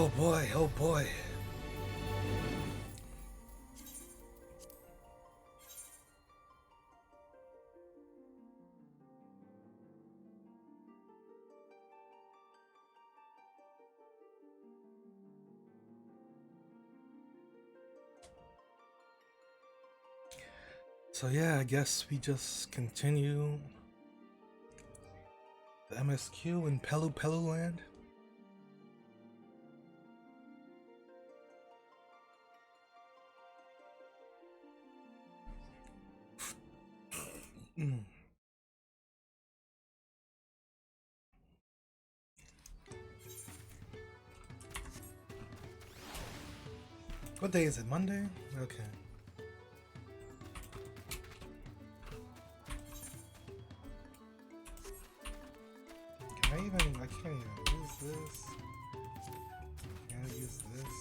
Oh boy, oh boy. So yeah, I guess we just continue the MSQ in Pelu Pelu land. What day is it? Monday? Okay. I can't even use this. Can't use this.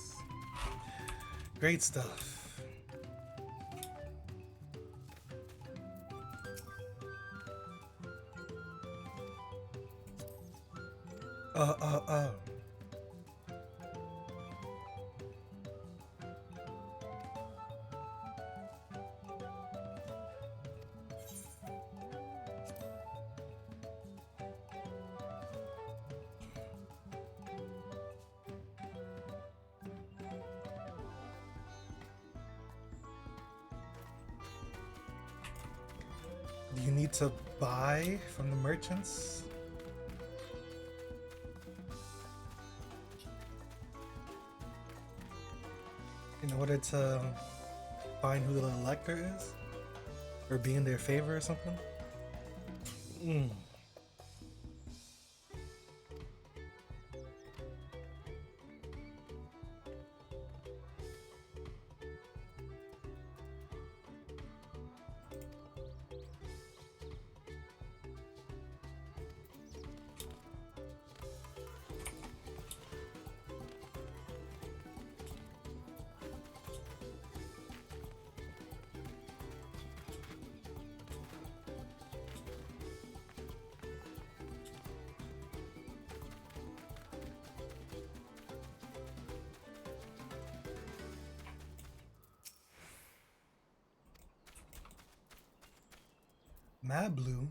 Great stuff. Uh. Do you need to buy from the merchants? In order to find who the elector is? Or be in their favor or something? Mad Blue.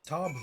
Tar Blue.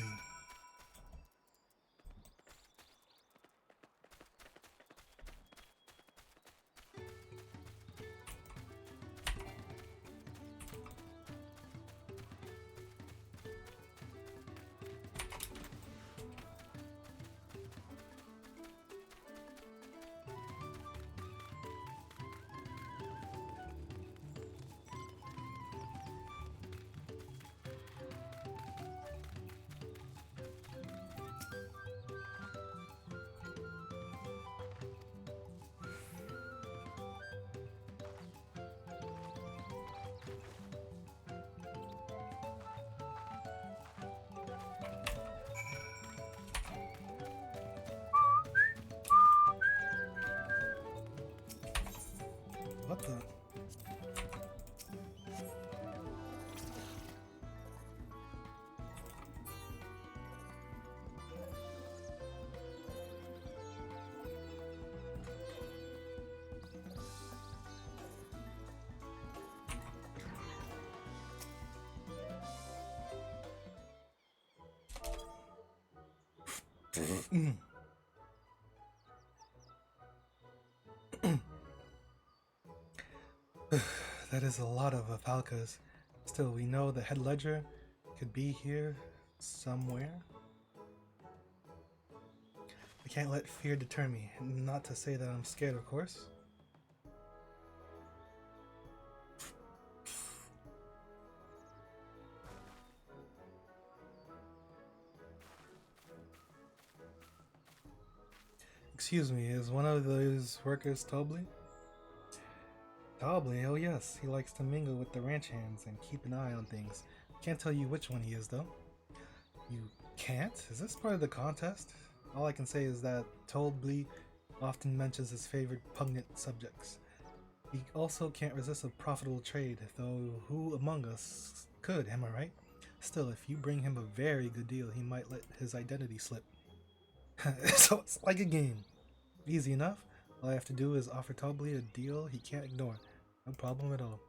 What the? That is a lot of Falcas. Still, we know the head ledger could be here somewhere. I can't let fear deter me. Not to say that I'm scared, of course. Excuse me, is one of those workers Tobley? Tobley, oh yes, he likes to mingle with the ranch hands and keep an eye on things. Can't tell you which one he is though. You Can't? Is this part of the contest? All I can say is that Toldbly often mentions his favorite pungent subjects. He also can't resist a profitable trade, though who among us could, am I right? Still, if you bring him a very good deal, he might let his identity slip. So it's like a game. Easy enough. All I have to do is offer Toldbly a deal he can't ignore. No problem at all.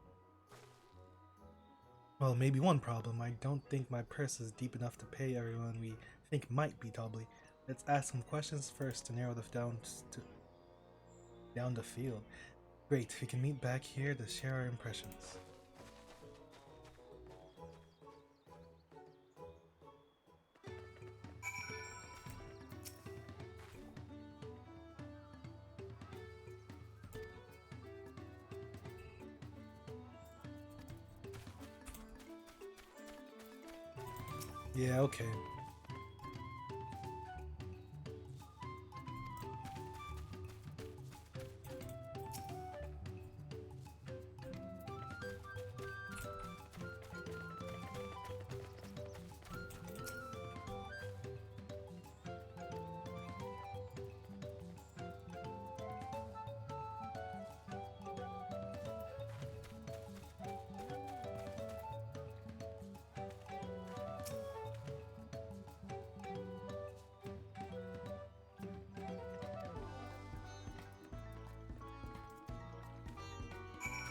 Well, maybe one problem. I don't think my purse is deep enough to pay everyone we think might be Toldbly. Let's ask some questions first to narrow this down the field. Great, we can meet back here to share our impressions. Yeah, okay.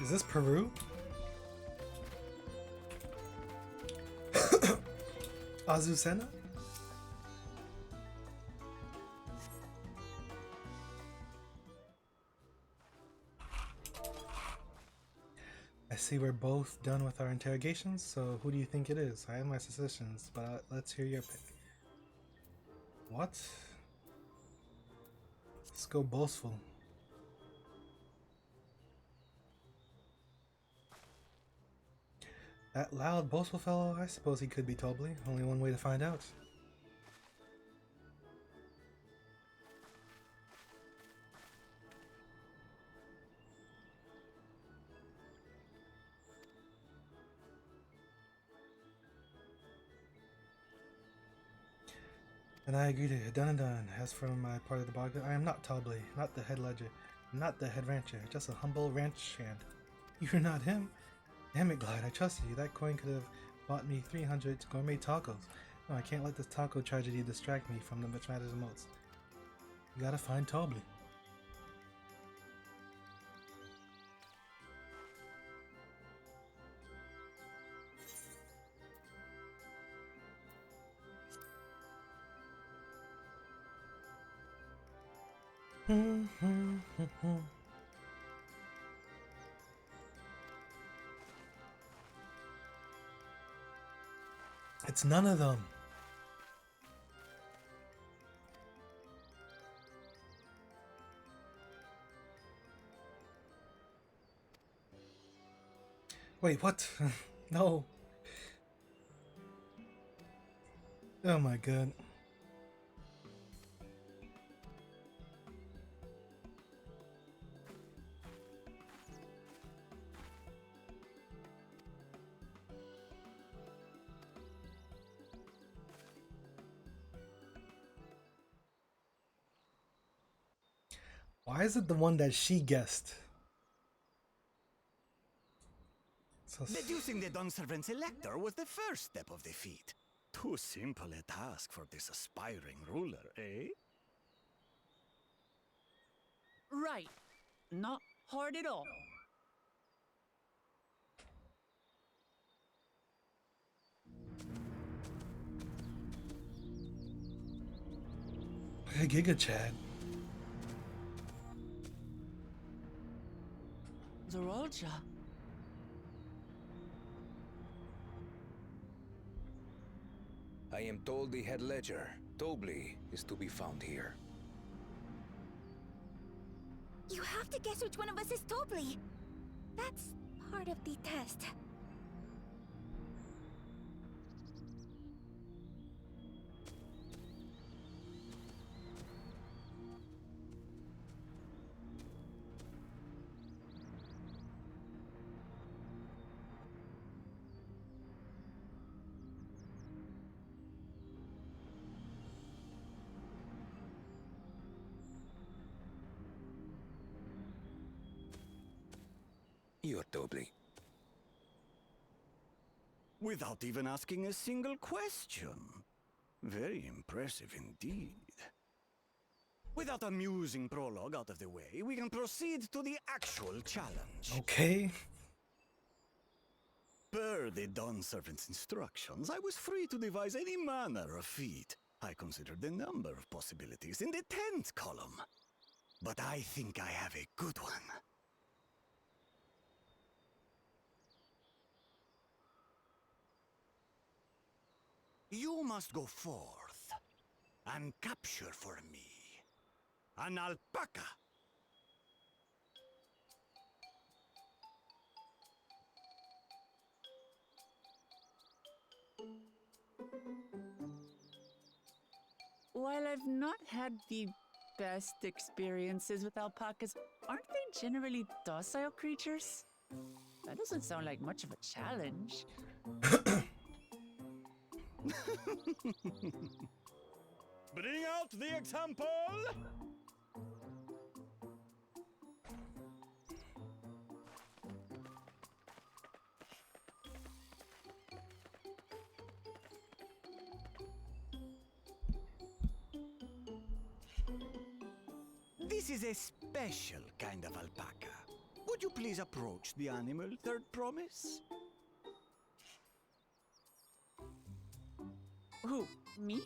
Is this Peru? Azucena? I see we're both done with our interrogations, so who do you think it is? I have my suspicions, but let's hear your pick. What? Let's go boastful. That loud, boastful fellow? I suppose he could be Toldbly. Only one way to find out. And I agree to it. Done and done. As for my part of the bargain, I am not Toldbly, not the head ledger, not the head rancher, just a humble ranch hand. You're not him? Damn it, Glide, I trusted you. That coin could have bought me 300 gourmet tacos. No, I can't let this taco tragedy distract me from which matters the most. You gotta find Toldbly. It's none of them. Wait, what? No. Oh my god. Why is it the one that she guessed? So Deducing the Dunservant Elector was the first step of the feat. Too simple a task for this aspiring ruler, eh? Right. Not hard at all. Hey, Giga Chad. Zorolcha. I am told the head ledger, Toldbly, is to be found here. You have to guess which one of us is Toldbly. That's part of the test. You're Tobli. Without even asking a single question. Very impressive indeed. With that amusing prologue out of the way, we can proceed to the actual challenge. Okay. Per the Dawn Servant's instructions, I was free to devise any manner of feat. I considered the number of possibilities in the 10th column. But I think I have a good one. You must go forth and capture for me an alpaca. While I've not had the best experiences with alpacas, aren't they generally docile creatures? That doesn't sound like much of a challenge. Bring out the example! This is a special kind of alpaca. Would you please approach the animal, Third Promise? Who? Me?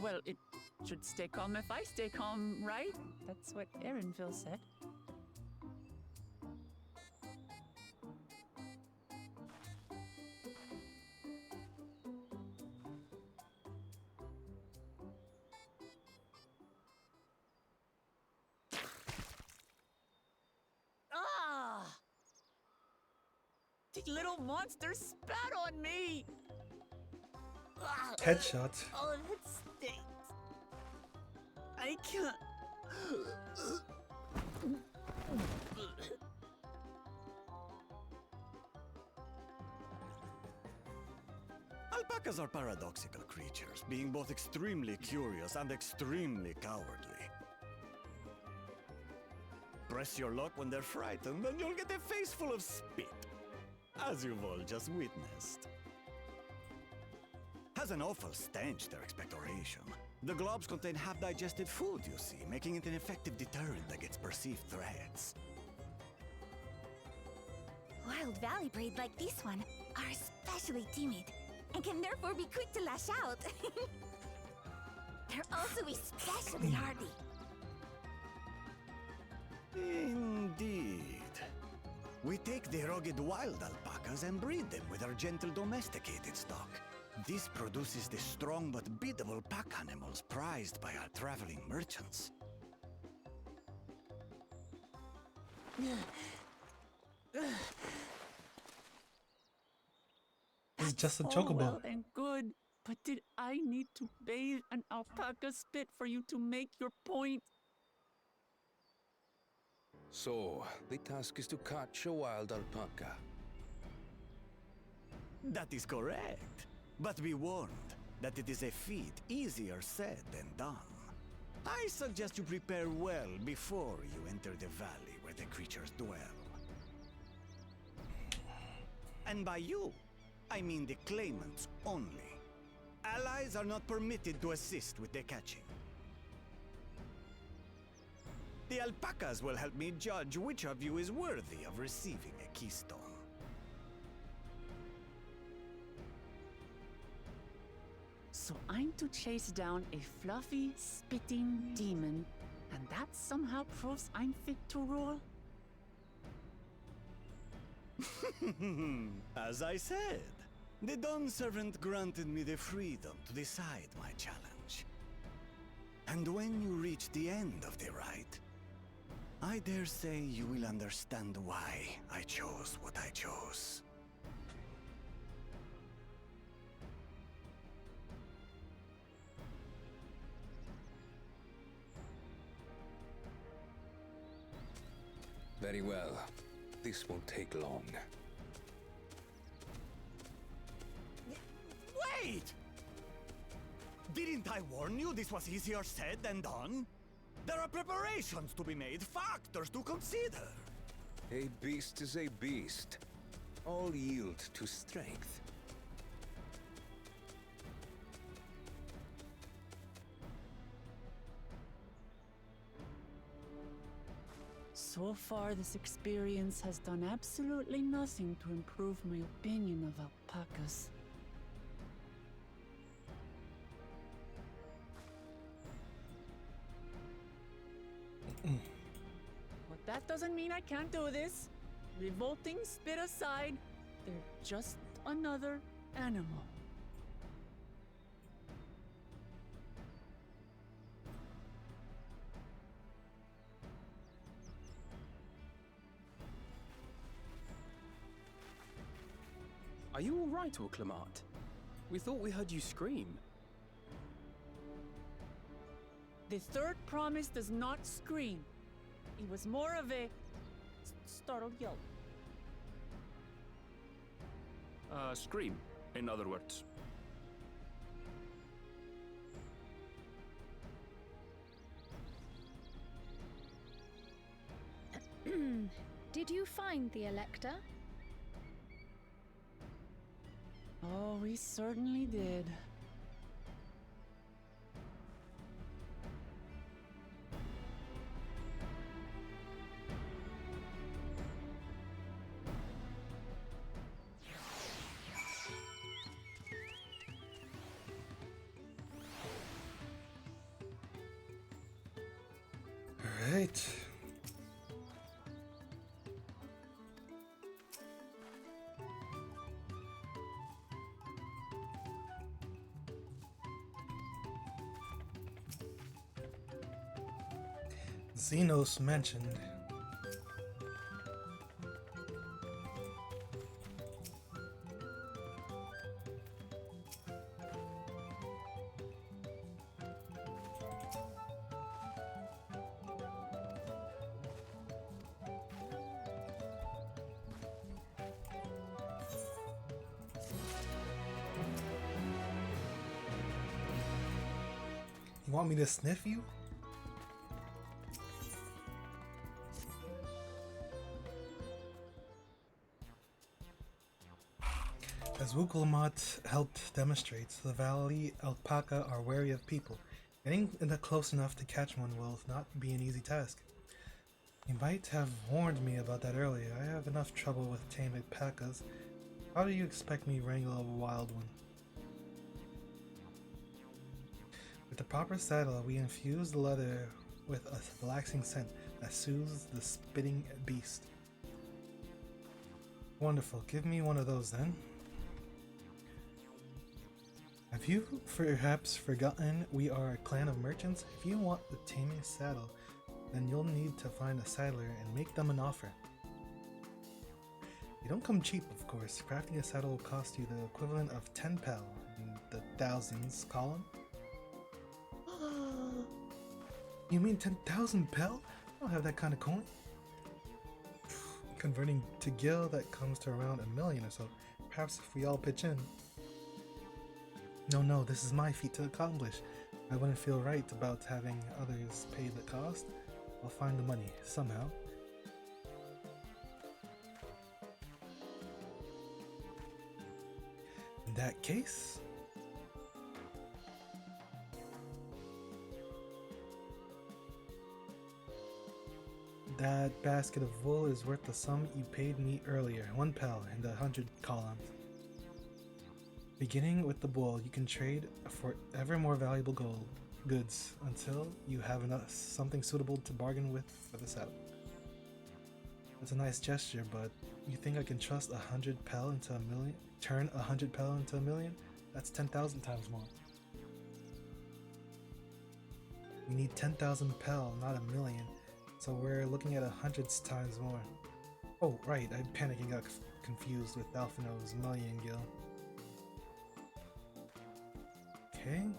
Well, it should stay calm if I stay calm, right? That's what Erinville said. Ah! The little monster spat on me! Ah! Headshot. Oh, that stinks. I can't. Alpacas are paradoxical creatures, being both extremely curious and extremely cowardly. Press your luck when they're frightened, and you'll get a face full of spit, as you've all just witnessed. Has an awful stench, their expectoration. The globs contain half-digested food, you see, making it an effective deterrent against perceived threats. Wild valley breed like this one are especially timid and can therefore be quick to lash out. They're also especially hardy. Indeed. We take the rugged wild alpacas and breed them with our gentle domesticated stock. This produces the strong but biddable pack animals prized by our traveling merchants. It's just a All chocobo. well and good, but did I need to bathe an alpaca spit for you to make your point? So, the task is to catch a wild alpaca. That is correct. But be warned that it is a feat easier said than done. I suggest you prepare well before you enter the valley where the creatures dwell. And by you, I mean the claimants only. Allies are not permitted to assist with the catching. The alpacas will help me judge which of you is worthy of receiving a keystone. So I'm to chase down a fluffy, spitting demon, and that somehow proves I'm fit to rule? As I said, the Dawn Servant granted me the freedom to decide my challenge. And when you reach the end of the rite, I dare say you will understand why I chose what I chose. Very well. This won't take long. Wait! Didn't I warn you this was easier said than done? There are preparations to be made, factors to consider. A beast is a beast. All yield to strength. So far, this experience has done absolutely nothing to improve my opinion of alpacas. But that doesn't mean I can't do this. Revolting spit aside, they're just another animal. Are you all right, Orclamart? We thought we heard you scream. The third promise does not scream. It was more of a startled yelp. Scream, in other words. Did you find the Elector? Oh, we certainly did. Alright. Xenos mentioned. You want me to sniff you? As Wukulmat helped demonstrate, the valley alpaca are wary of people. Getting close enough to catch one will not be an easy task. You might have warned me about that earlier. I have enough trouble with tame alpacas. How do you expect me to wrangle a wild one? With the proper saddle, we infuse the leather with a relaxing scent that soothes the spitting beast. Wonderful. Give me one of those then. Have you perhaps forgotten we are a clan of merchants? If you want the taming saddle, then you'll need to find a saddler and make them an offer. You don't come cheap, of course. Crafting a saddle will cost you the equivalent of 10 pel in the thousands column. You mean 10,000 pel? I don't have that kind of coin. Converting to gil, that comes to around 1 million or so. Perhaps if we all pitch in. No, this is my feat to accomplish. I wouldn't feel right about having others pay the cost. I'll find the money, somehow. In that case... that basket of wool is worth the sum you paid me earlier, 1 pel in the 100 columns. Beginning with the wool, you can trade for ever more valuable goods until you have enough something suitable to bargain with for the saddle. It's a nice gesture, but you think I can trust 100 pel into a million? Turn 100 pel into a million? That's 10,000 times more. We need 10,000 pel, not a million, so we're looking at 100 times more. Oh, right, I panicked and got confused with Alphino's million gil. Okay.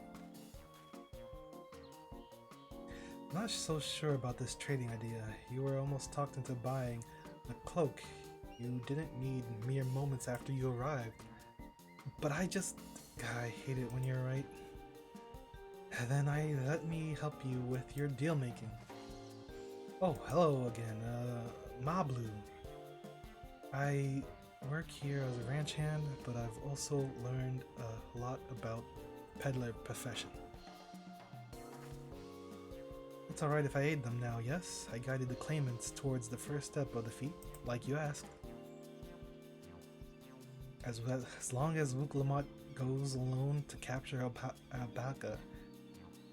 Not so sure about this trading idea. You were almost talked into buying a cloak you didn't need mere moments after you arrived. But I hate it when you're right. And then let me help you with your deal making. Oh, hello again, Mablu. I work here as a ranch hand, but I've also learned a lot about peddler profession. It's alright if I aid them now, yes? I guided the claimants towards the first step of the feat, like you asked. As long as Wuklamat goes alone to capture Alpaca,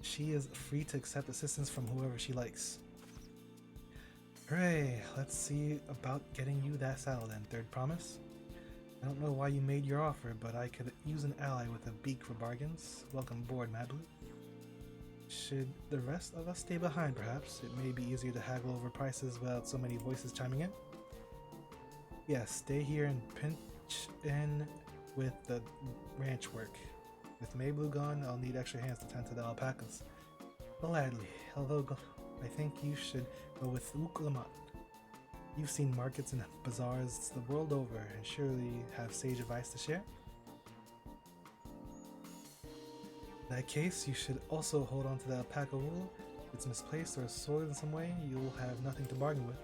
she is free to accept assistance from whoever she likes. Hooray! Let's see about getting you that saddle then, third promise. I don't know why you made your offer, but I could use an ally with a beak for bargains. Welcome aboard, Madblue. Should the rest of us stay behind, perhaps? It may be easier to haggle over prices without so many voices chiming in. Yes, stay here and pinch in with the ranch work. With Madblue gone, I'll need extra hands to tend to the alpacas. Gladly, although I think you should go with Wuklamat. You've seen markets and bazaars the world over and surely have sage advice to share? In that case, you should also hold on to the alpaca wool. If it's misplaced or soiled in some way, you'll have nothing to bargain with.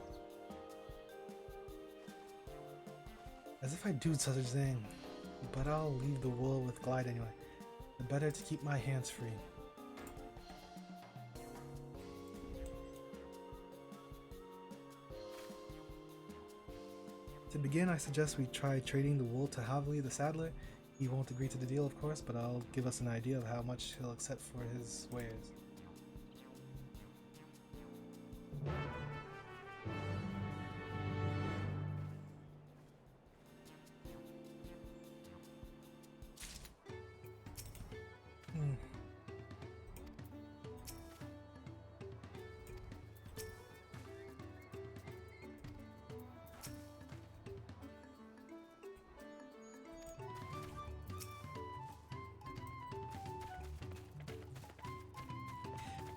As if I do such a thing, but I'll leave the wool with Glide anyway. The better to keep my hands free. To begin, I suggest we try trading the wool to Havli the saddler. He won't agree to the deal, of course, but I'll give us an idea of how much he'll accept for his wares.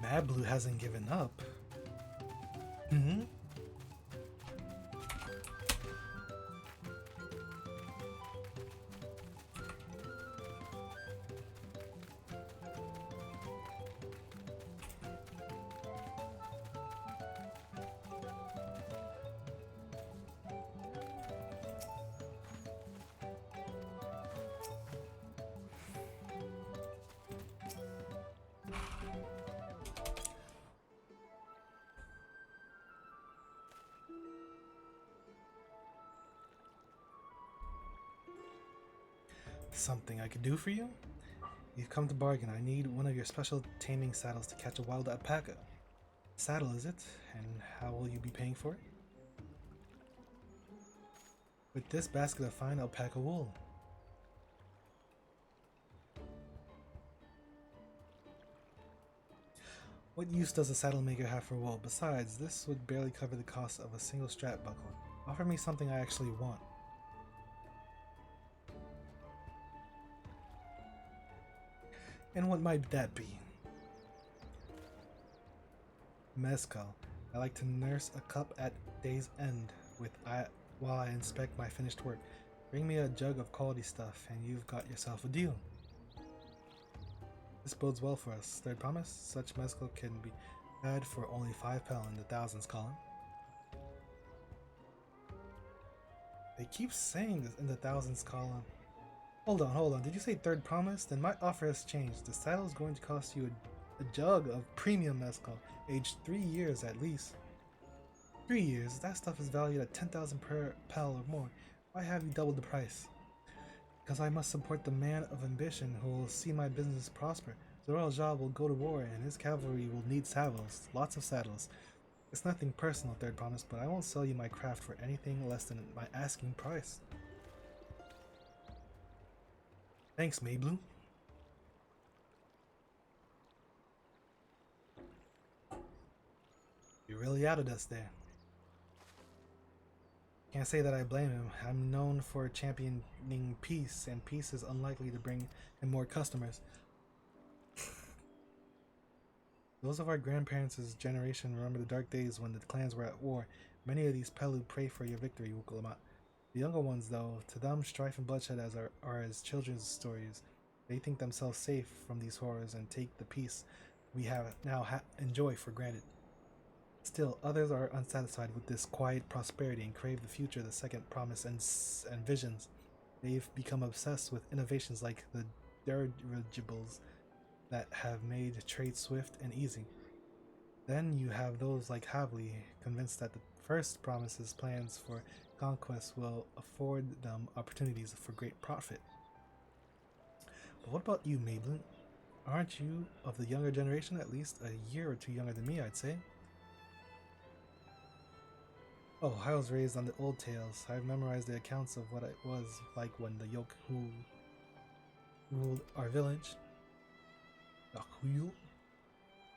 Madblue hasn't given up. Something I could do for you? You've come to bargain. I need one of your special taming saddles to catch a wild alpaca. Saddle, is it? And how will you be paying for it? With this basket of fine alpaca wool. What use does a saddle maker have for wool? Besides, this would barely cover the cost of a single strap buckle. Offer me something I actually want. And what might that be? Mezcal. I like to nurse a cup at day's end while I inspect my finished work. Bring me a jug of quality stuff and you've got yourself a deal. This bodes well for us. Third promise, such mezcal can be had for only £5 in the thousands column. They keep saying this in the thousands column. Hold on. Did you say third promise? Then my offer has changed. The saddle is going to cost you a jug of premium mezcal, aged 3 years at least. 3 years? That stuff is valued at 10,000 per pel or more. Why have you doubled the price? Because I must support the man of ambition who will see my business prosper. Zoral Jah will go to war and his cavalry will need saddles. Lots of saddles. It's nothing personal, third promise, but I won't sell you my craft for anything less than my asking price. Thanks, Madblue. You really outed us there. Can't say that I blame him. I'm known for championing peace, and peace is unlikely to bring him more customers. Those of our grandparents' generation remember the dark days when the clans were at war. Many of these Pelu pray for your victory, Wuklamat. The younger ones, though, to them strife and bloodshed are as children's stories. They think themselves safe from these horrors and take the peace we have now enjoy for granted. It's Still, others are unsatisfied with this quiet prosperity and crave the future the second promise and visions. They've become obsessed with innovations like the dirigibles that have made trade swift and easy. Then you have those like Havli, convinced that the first promises plans for conquest will afford them opportunities for great profit. But what about you, Maybelline? Aren't you of the younger generation, at least a year or two younger than me, I'd say? Oh, I was raised on the old tales. I've memorized the accounts of what it was like when the Yoke who ruled our village. Yakuyu?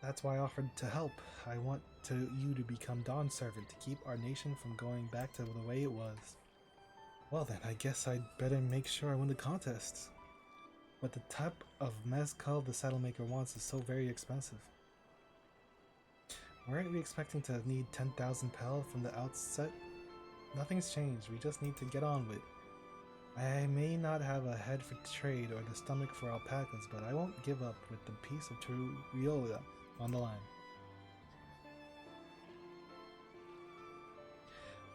That's why I offered to help. I want you to become Dawn's servant to keep our nation from going back to the way it was. Well then, I guess I'd better make sure I win the contest. But the type of mezcal the saddlemaker wants is so very expensive. Weren't we expecting to need 10,000 pel from the outset? Nothing's changed, we just need to get on with it. I may not have a head for trade or the stomach for alpacas, but I won't give up with the piece of Triola on the line.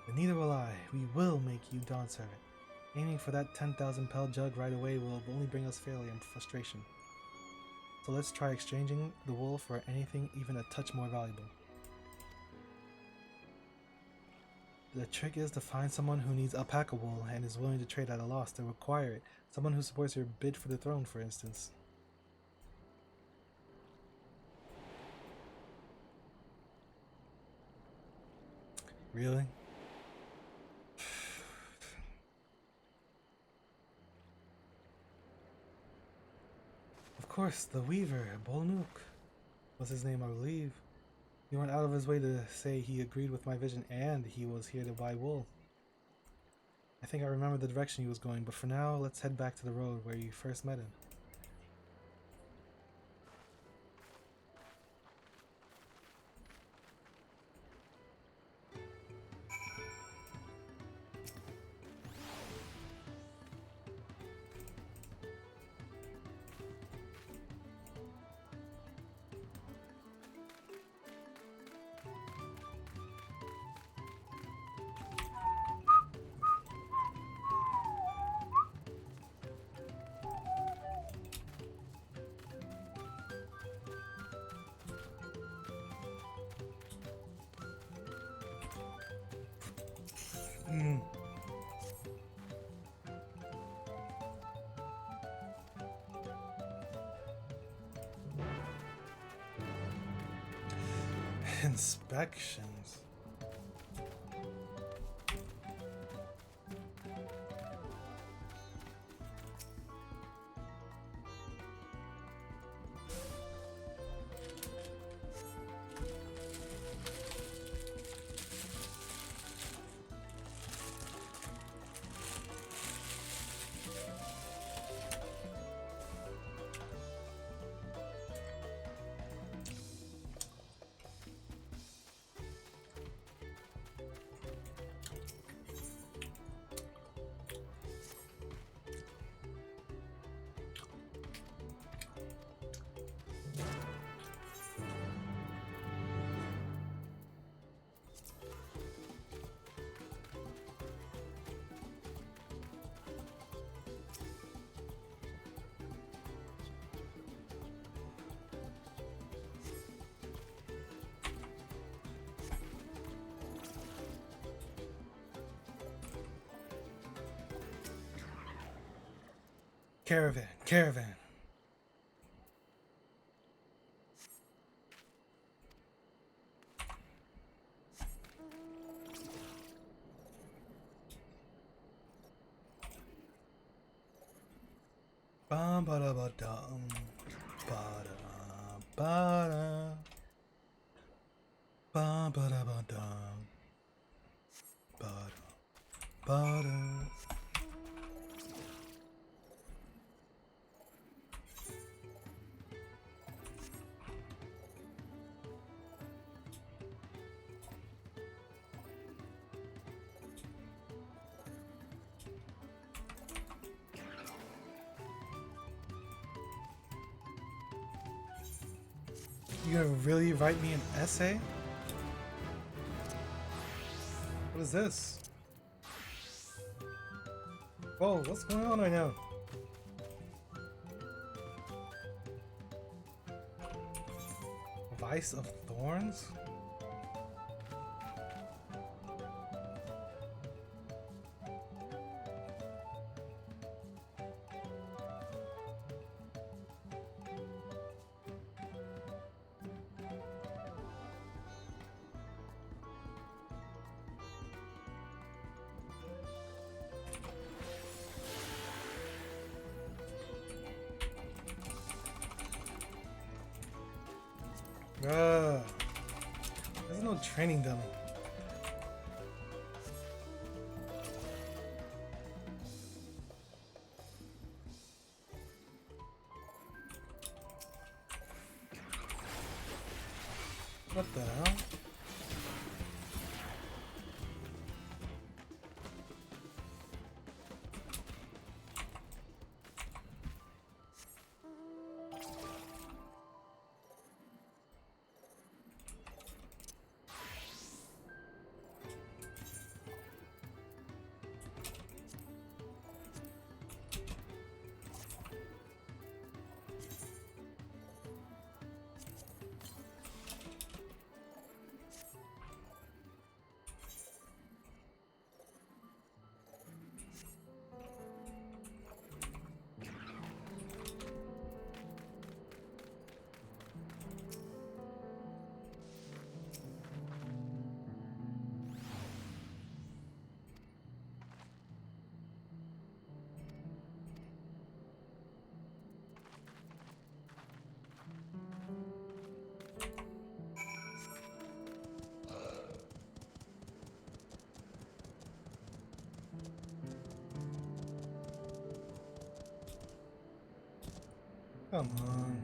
But neither will I. We will make you Dawn servant. Aiming for that 10,000 pel jug right away will only bring us failure and frustration. So let's try exchanging the wool for anything even a touch more valuable. The trick is to find someone who needs alpaca wool and is willing to trade at a loss to acquire it. Someone who supports your bid for the throne, for instance. Really? Of course, the weaver, Bolnuk, was his name, I believe. He went out of his way to say he agreed with my vision and he was here to buy wool. I think I remember the direction he was going, but for now, let's head back to the road where you first met him. Inspections. Caravan. Bum ba da ba dum ba da ba da bum ba da ba dum ba da ba da. You gonna really write me an essay? What is this? Whoa, what's going on right now? Vice of Thorns? Bruh. There's no training dummy. What the hell? Come on.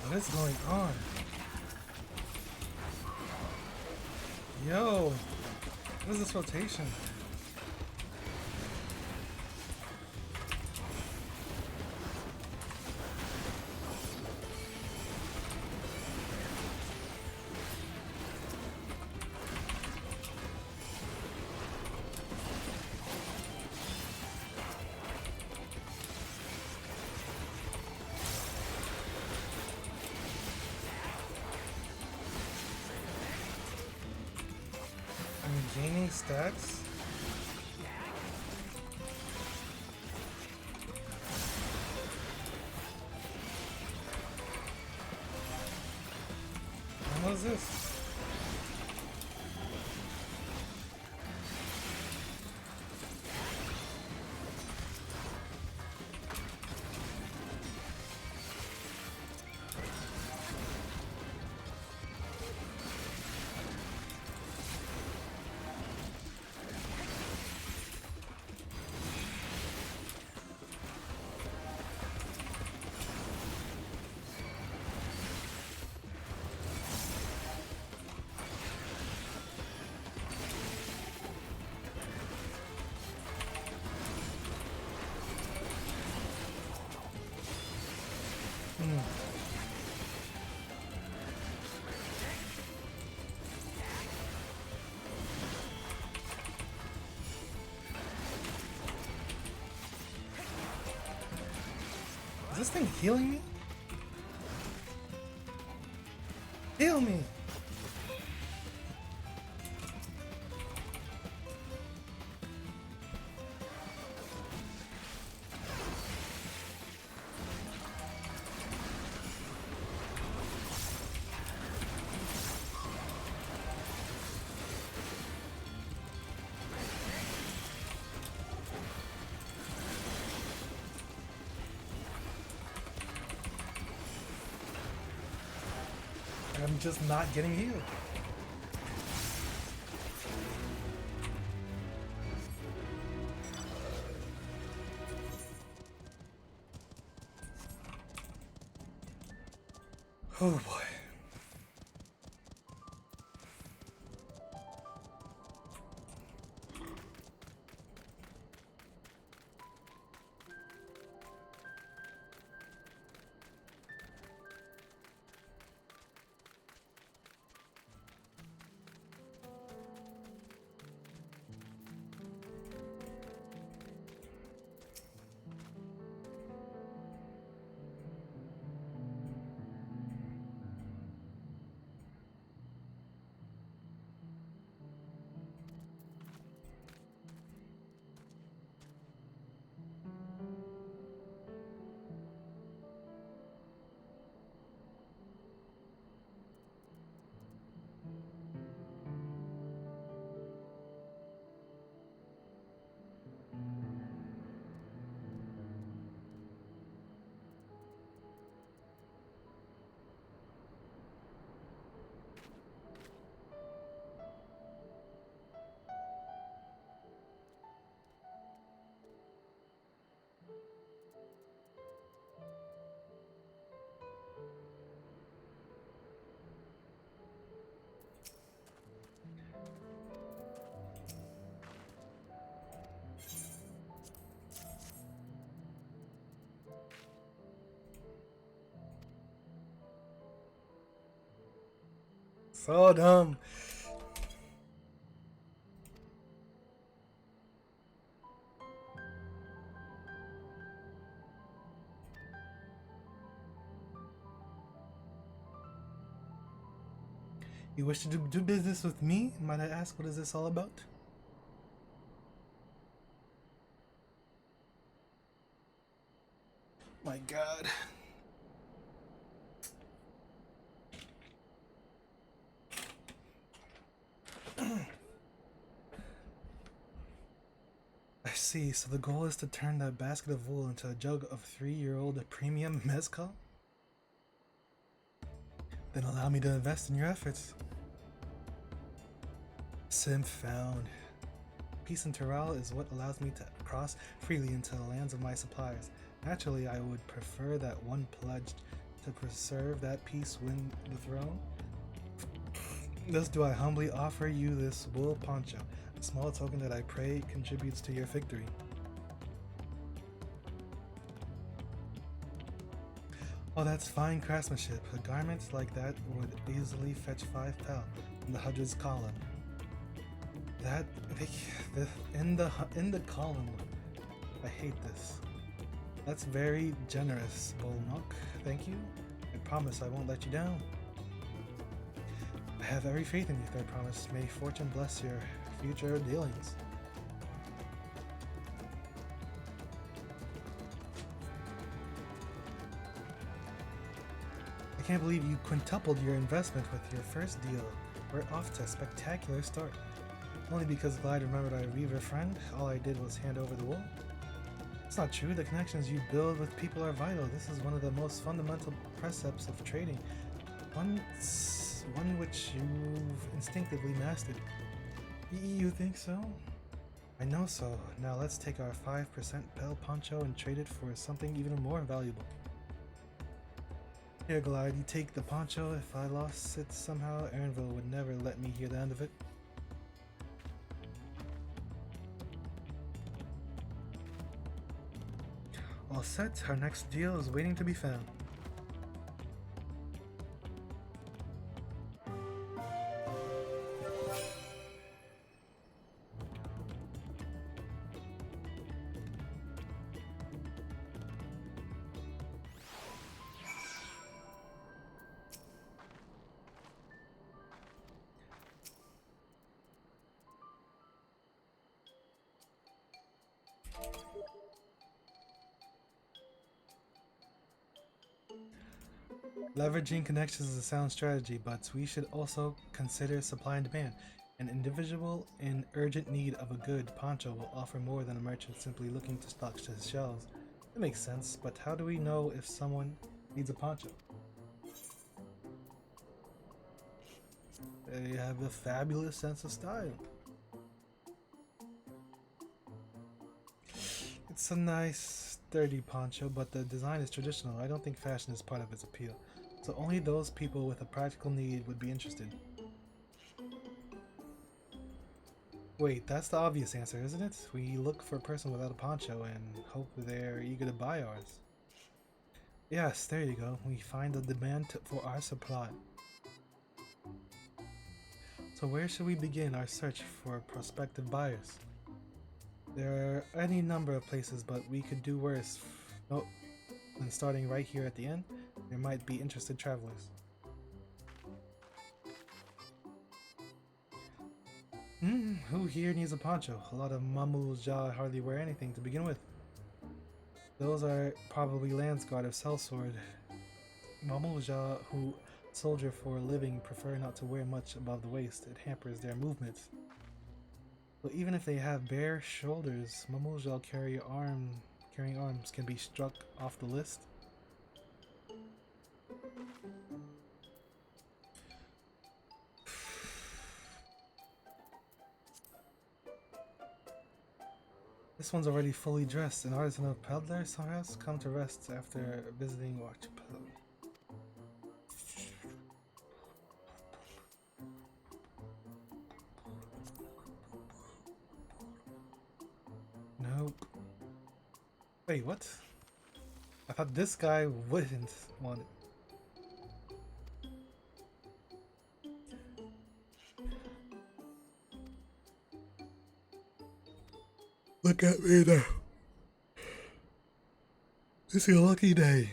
What is going on? Yo, what is this rotation? Gaining stats? And what is this? Is this thing healing me? Heal me! I'm just not getting healed. Oh boy. So dumb. You wish to do business with me? Might I ask, what is this all about? My god. I see, so the goal is to turn that basket of wool into a jug of 3-year-old premium mezcal? Then allow me to invest in your efforts. Sim found. Peace and Terral is what allows me to cross freely into the lands of my suppliers. Naturally, I would prefer that one pledged to preserve that peace win the throne. Thus do I humbly offer you this wool poncho, a small token that I pray contributes to your victory. Oh, that's fine craftsmanship. A garment like that would easily fetch 5 pel in the hundreds column. That in the column. I hate this. That's very generous, Bullnock. Thank you. I promise I won't let you down. I have every faith in you, Third Promise. May fortune bless your future dealings. I can't believe you quintupled your investment with your first deal. We're off to a spectacular start. Only because Glide remembered our Reaver friend, all I did was hand over the wool. It's not true. The connections you build with people are vital. This is one of the most fundamental precepts of trading. One which you've instinctively mastered. You think so? I know so. Now let's take our 5% Pel Poncho and trade it for something even more valuable. Here, Glide, you take the poncho. If I lost it somehow, Erinville would never let me hear the end of it. All set, our next deal is waiting to be found. Leveraging connections is a sound strategy, but we should also consider supply and demand. An individual in urgent need of a good poncho will offer more than a merchant simply looking to stock his shelves. That makes sense, but how do we know if someone needs a poncho? They have a fabulous sense of style. It's a nice, sturdy poncho, but the design is traditional. I don't think fashion is part of its appeal. So only those people with a practical need would be interested. Wait, that's the obvious answer, isn't it? We look for a person without a poncho and hope they're eager to buy ours. Yes, there you go. We find a demand for our supply. So where should we begin our search for prospective buyers? There are any number of places, but we could do worse. Oh, and starting right here at the end, there might be interested travelers. Who here needs a poncho? A lot of Mamulja hardly wear anything to begin with. Those are probably Landsguard of Sellsword. Mamulja who soldier for a living prefer not to wear much above the waist. It hampers their movements. But even if they have bare shoulders, Mamulja carrying arms can be struck off the list. This one's already fully dressed. An artisan of peddler has come to rest after visiting Archipelago. Nope. Wait, what? I thought this guy wouldn't want it. Look at me now. It's your lucky day.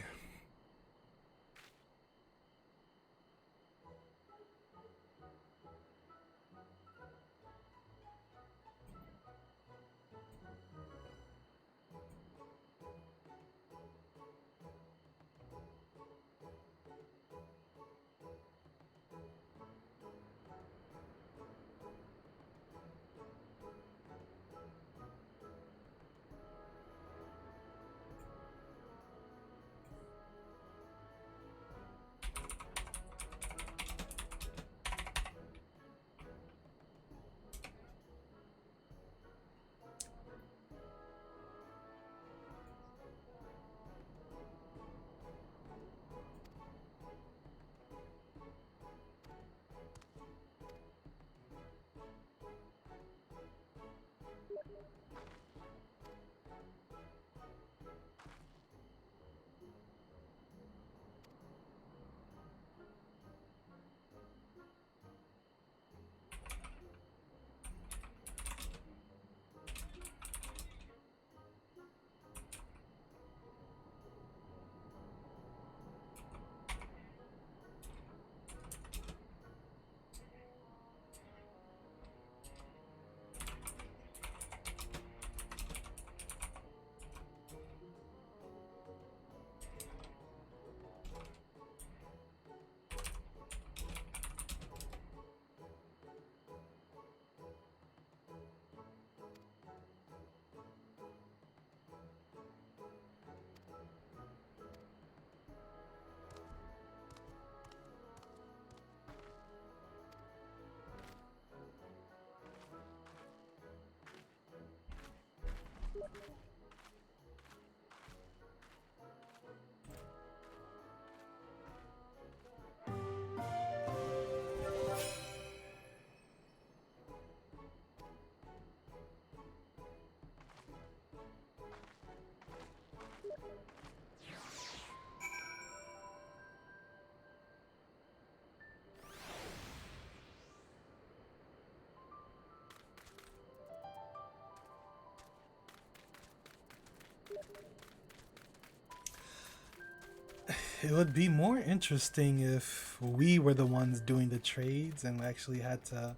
It would be more interesting if we were the ones doing the trades and we actually had to,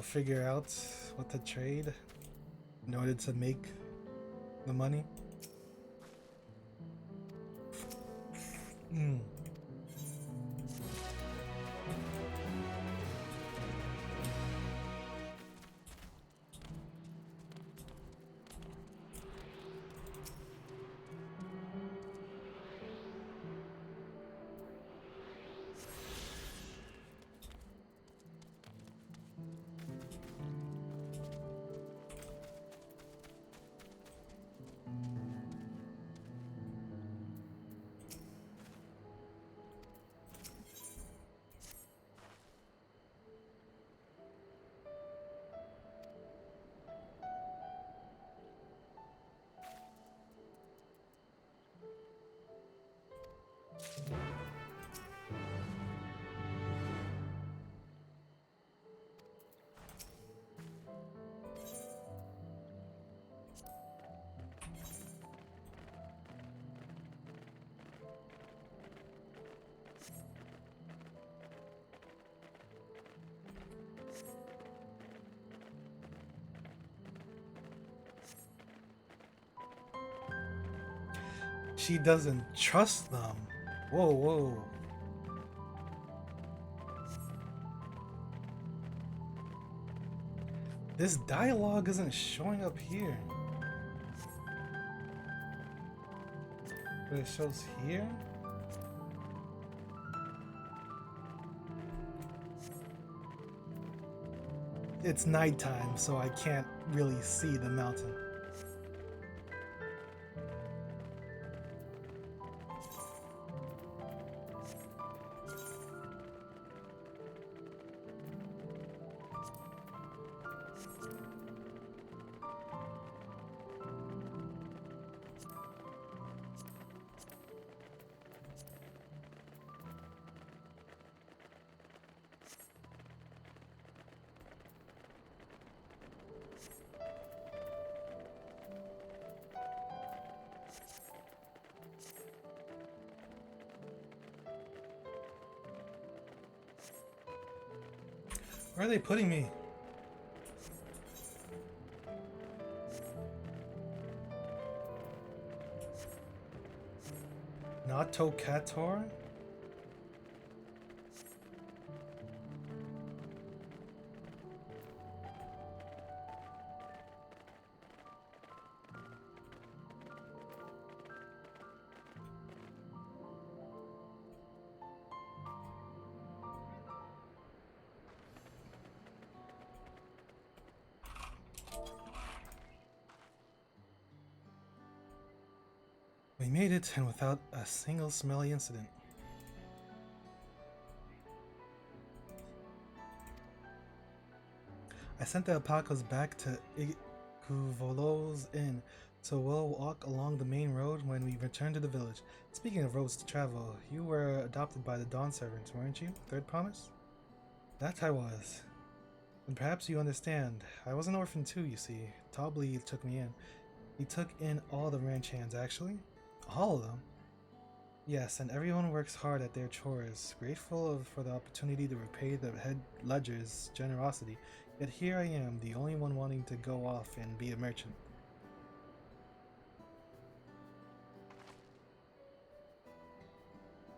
figure out what to trade in order to make the money. She doesn't trust them. Whoa, whoa. This dialogue isn't showing up here. But it shows here? It's nighttime, so I can't really see the mountain. Where are they putting me? Nato Kator? We made it, and without a single smelly incident. I sent the alpacas back to Ikuvolo's inn, so we'll walk along the main road when we return to the village. Speaking of roads to travel, you were adopted by the Dawn Servants, weren't you? Third promise? That I was. And perhaps you understand, I was an orphan too, you see. Tobly took me in. He took in all the ranch hands, actually. All of them? Yes, and everyone works hard at their chores, grateful for the opportunity to repay the head ledger's generosity. Yet here I am, the only one wanting to go off and be a merchant.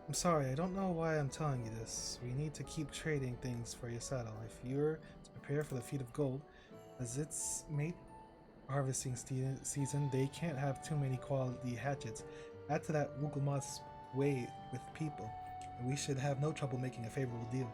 I'm sorry, I don't know why I'm telling you this. We need to keep trading things for your saddle. If you're to prepare for the feat of gold, as it's mate harvesting season, they can't have too many quality hatchets. Add to that Wukulma's way with people, and we should have no trouble making a favorable deal.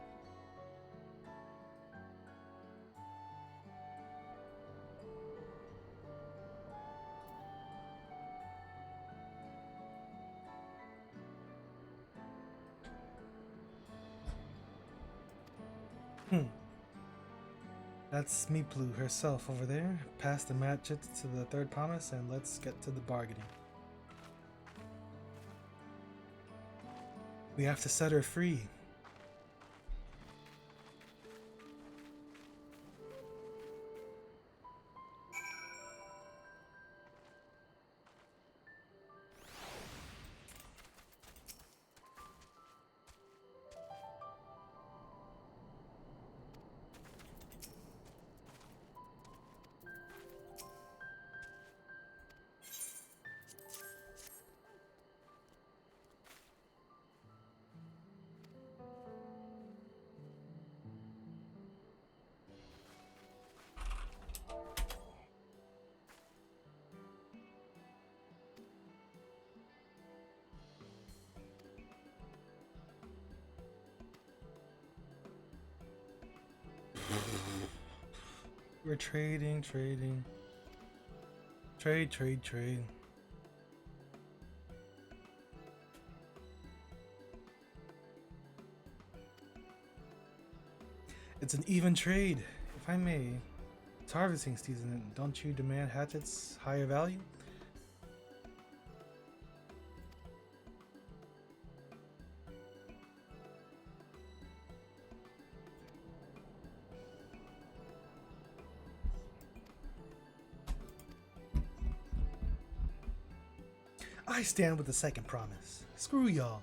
That's Miplu herself over there. Pass the matchet to the third promise and let's get to the bargaining. We have to set her free. We're trading. Trade. It's an even trade, if I may. It's harvesting season, don't you demand hatchets higher value? I stand with the second promise. Screw y'all.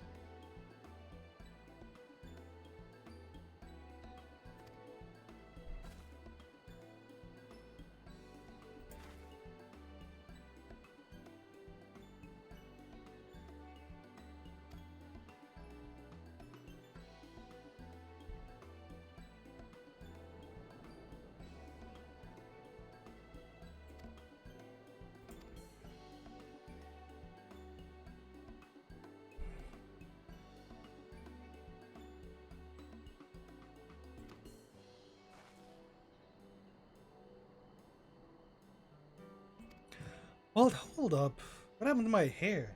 Hold up. What happened to my hair?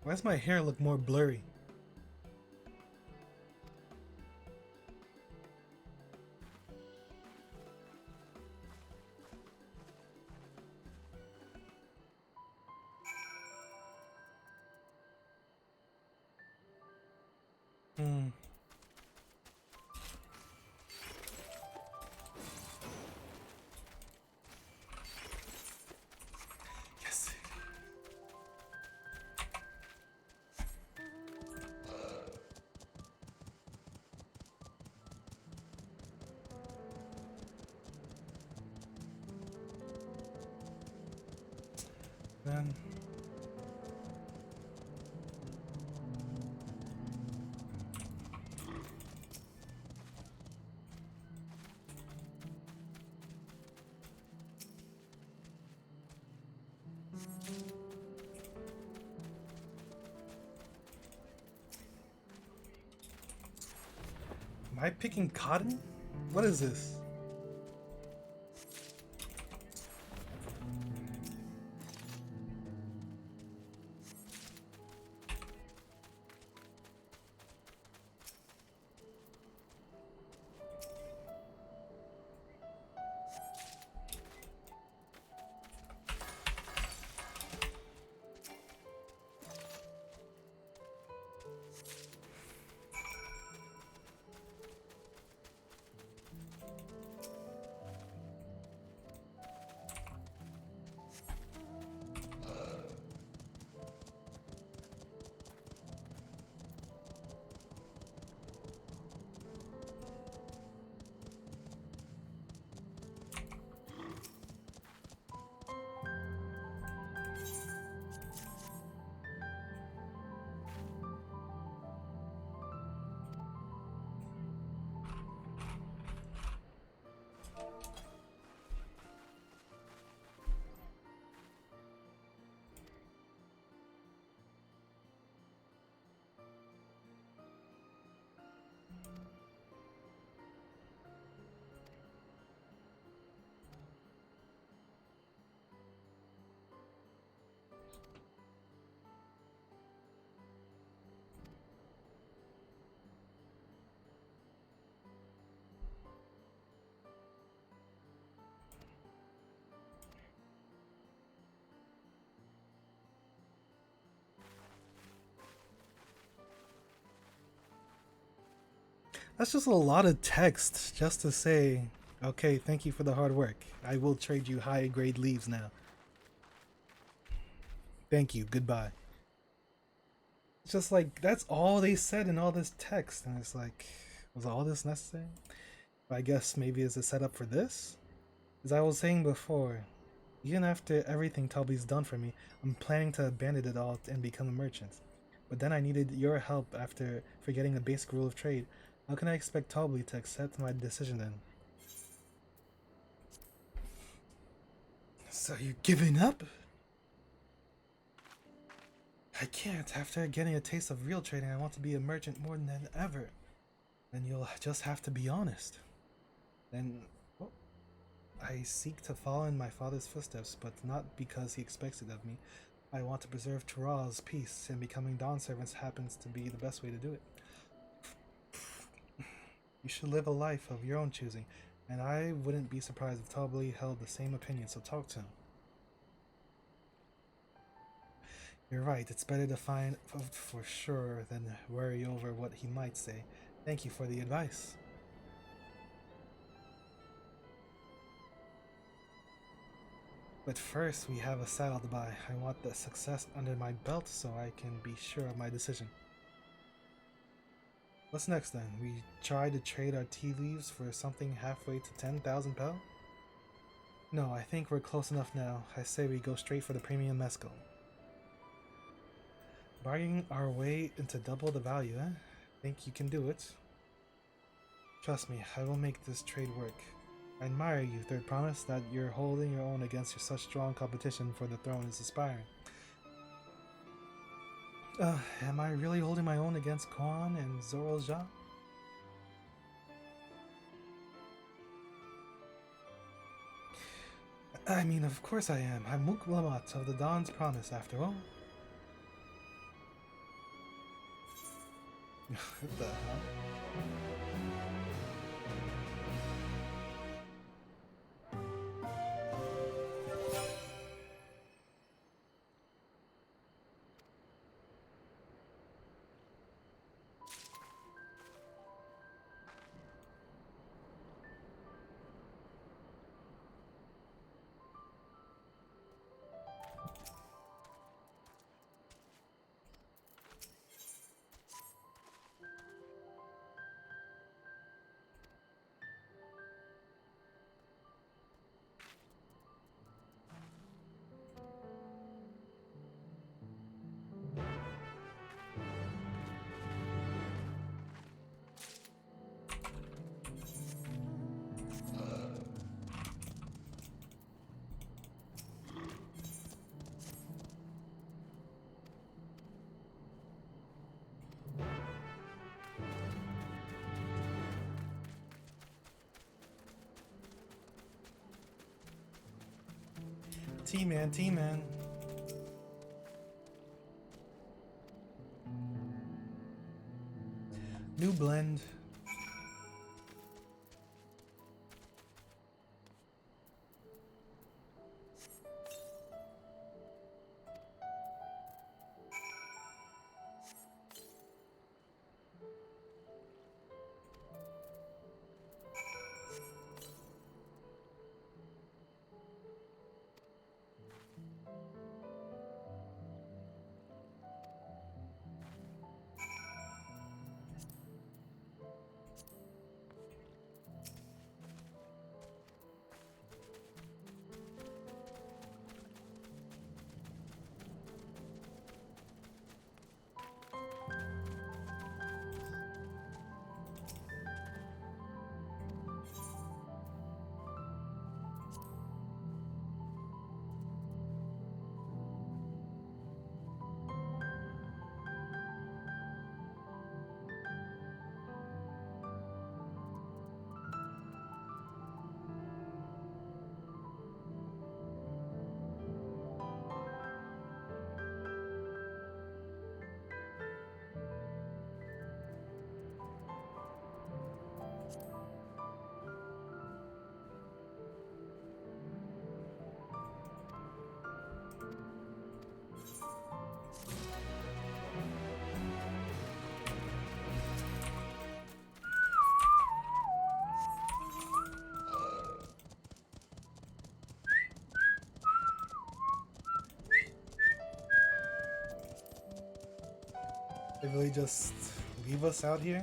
Why does my hair look more blurry? Hmm. Yes. Then. Am I picking cotton? What is this? That's just a lot of text just to say, okay, thank you for the hard work. I will trade you high grade leaves now. Thank you. Goodbye. It's just like, that's all they said in all this text. And it's like, was all this necessary? But I guess maybe it's a setup for this? As I was saying before, even after everything Toby's done for me, I'm planning to abandon it all and become a merchant. But then I needed your help after forgetting the basic rule of trade. How can I expect Toby to accept my decision then? So you're giving up? I can't. After getting a taste of real trading, I want to be a merchant more than ever. Then you'll just have to be honest. Then, well, I seek to follow in my father's footsteps, but not because he expects it of me. I want to preserve Tural's peace, and becoming Dawn Servants happens to be the best way to do it. You should live a life of your own choosing, and I wouldn't be surprised if Toby held the same opinion, so talk to him. You're right, it's better to find out for sure than worry over what he might say. Thank you for the advice. But first, we have a saddle to buy. I want the success under my belt so I can be sure of my decision. What's next then? We try to trade our tea leaves for something halfway to 10,000 pel? No, I think we're close enough now. I say we go straight for the premium mezcal. Bargaining our way into double the value, eh? Think you can do it? Trust me, I will make this trade work. I admire you, Third Promise, that you're holding your own against such strong competition for the throne is inspiring. Am I really holding my own against Quan and Zorozha? I mean, of course I am. I'm Mook Lamat of the Dawn's Promise, after all. What the hell? T-Man, T-Man. New blend. They really just leave us out here?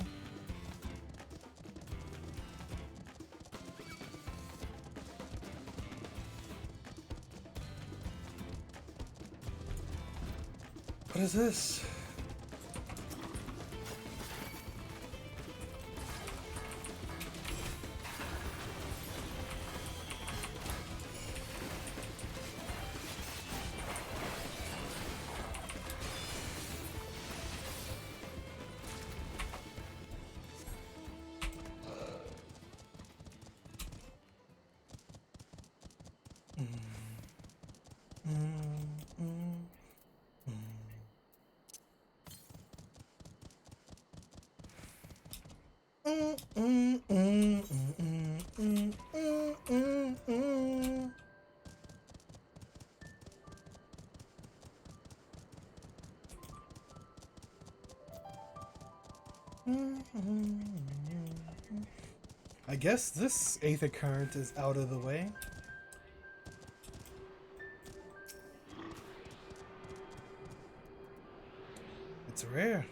What is this? I guess this Aether Current is out of the way. It's rare.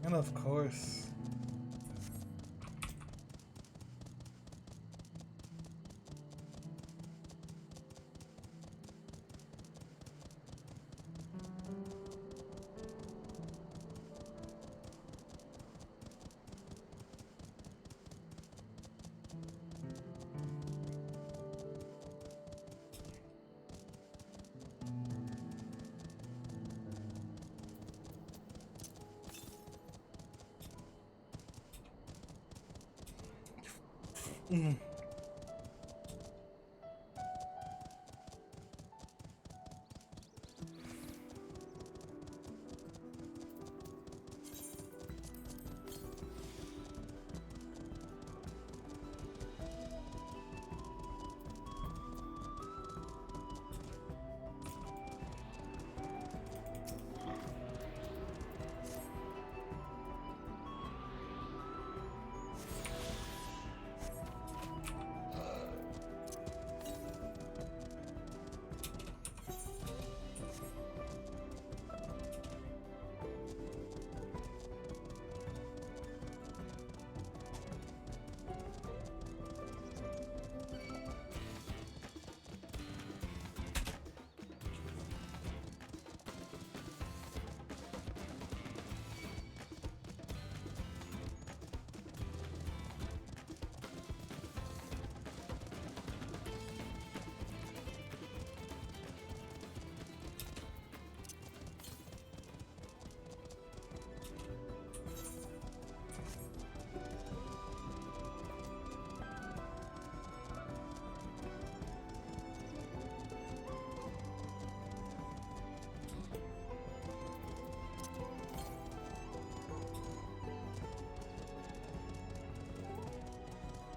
And of course, Mm.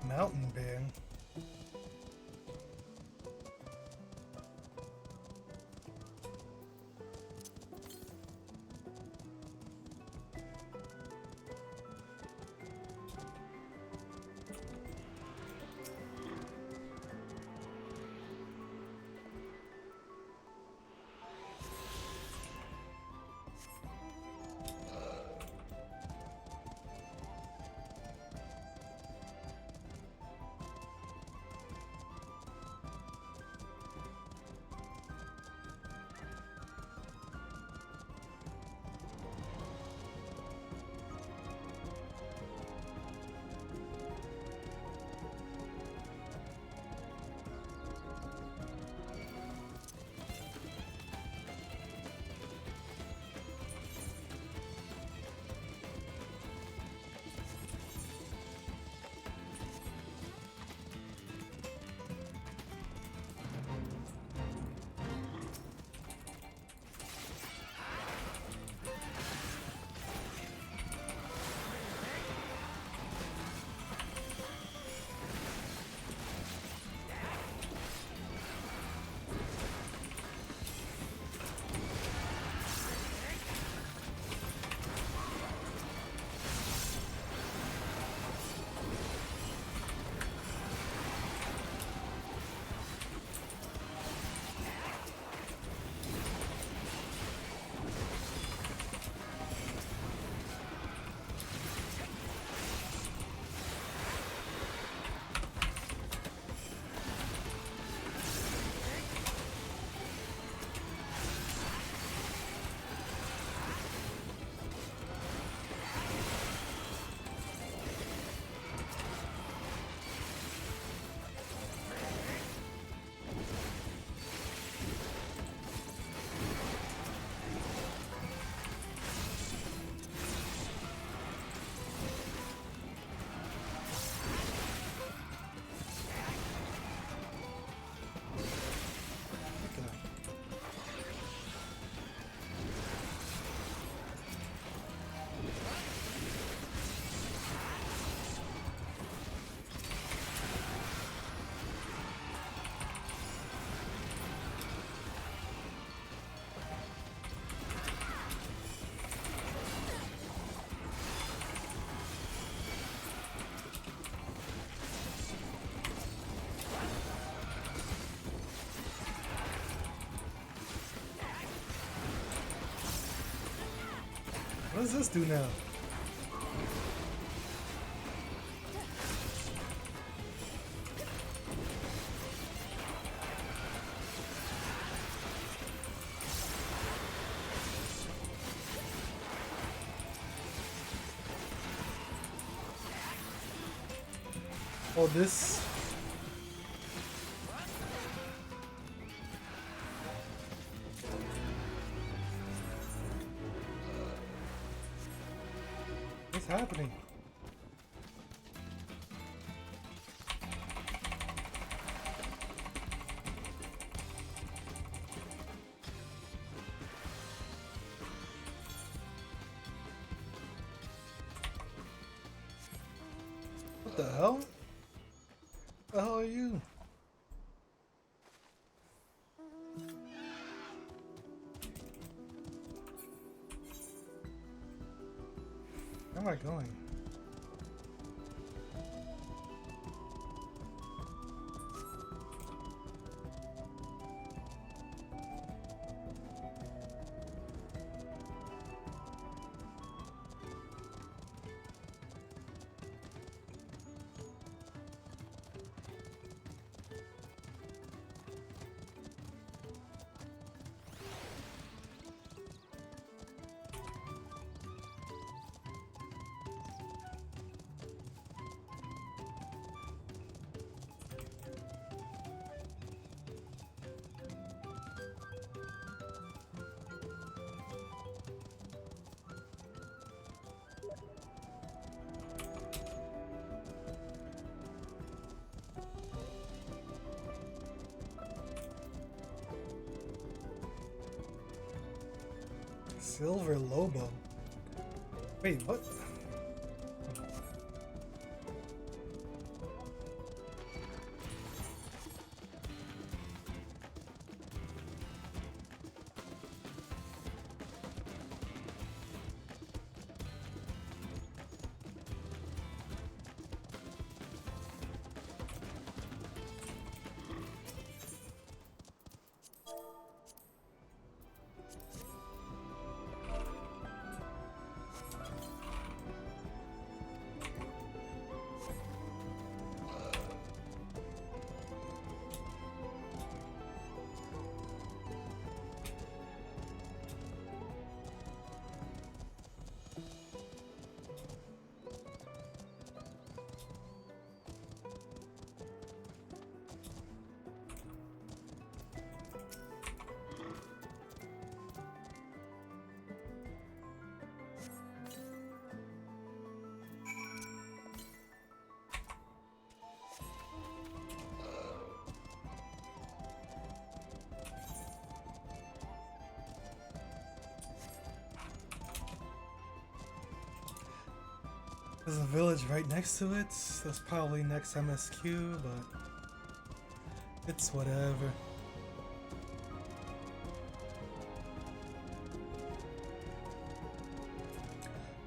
Mountain bear. What does this do now? Oh, this... What's happening? the hell? The hell are you? Where am I going? Silver Lobo. Wait, what? There's a village right next to it. That's probably next MSQ, but it's whatever.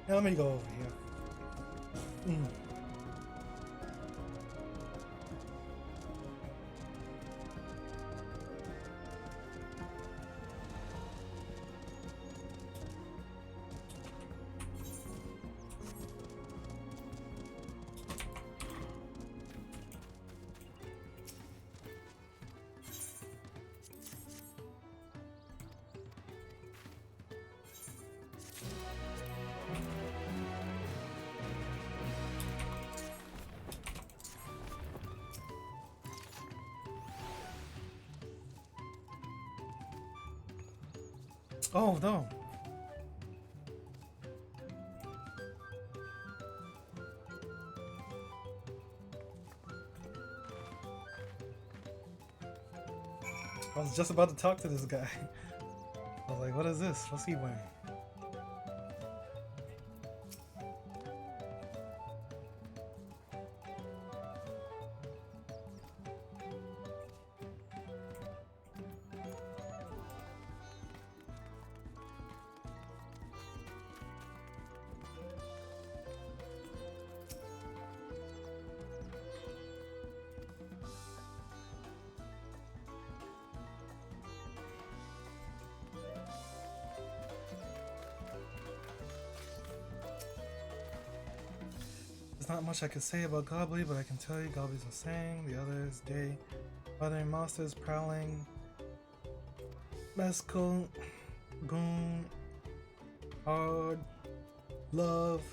Now let me go over here. Oh no. I was just about to talk to this guy. I was like, what is this? What's he wearing? There's not much I can say about Gobbly, but I can tell you Gobbly's a saying, the other is day. Other monsters prowling. Mescal, goon, hard, love.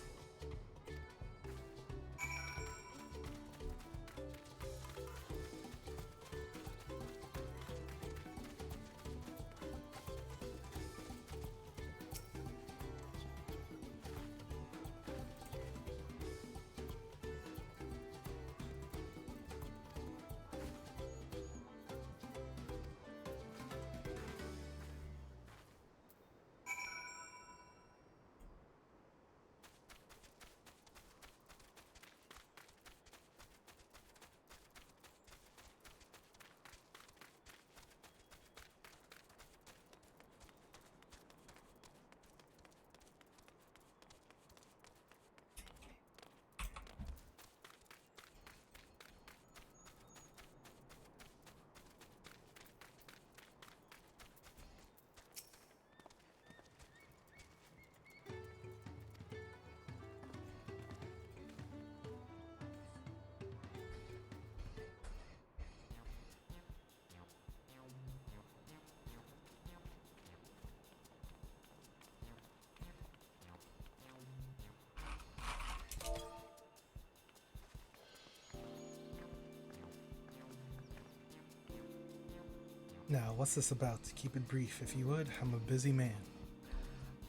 Now, what's this about? Keep it brief, if you would. I'm a busy man.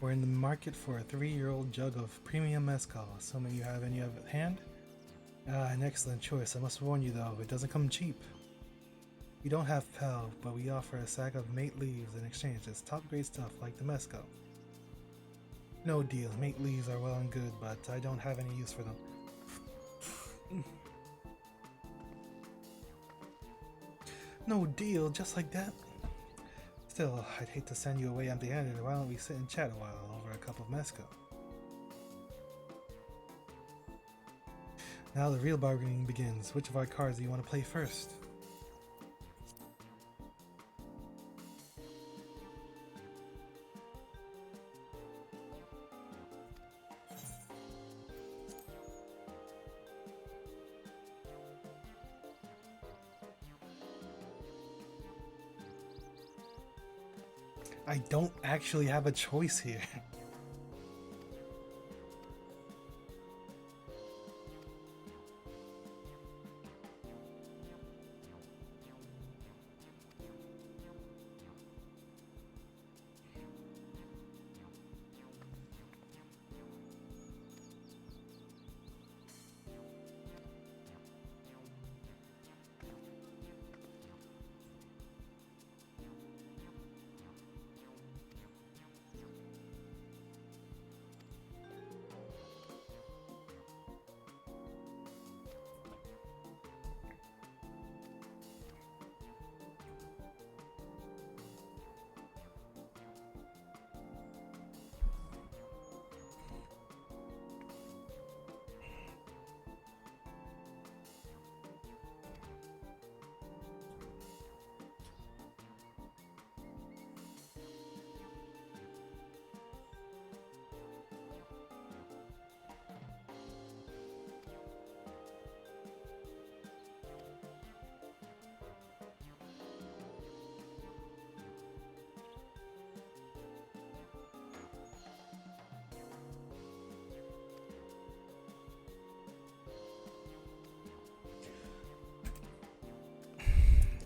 We're in the market for a 3-year-old jug of premium mezcal, assuming you have any of it at hand? An excellent choice. I must warn you though, it doesn't come cheap. We don't have Pel, but we offer a sack of mate leaves in exchange. It's top grade stuff like the mezcal. No deal. Mate leaves are well and good, but I don't have any use for them. No deal, just like that? Still, I'd hate to send you away empty-handed. Why don't we sit and chat a while over a cup of mezcal? Now the real bargaining begins. Which of our cards do you want to play first? I don't actually have a choice here.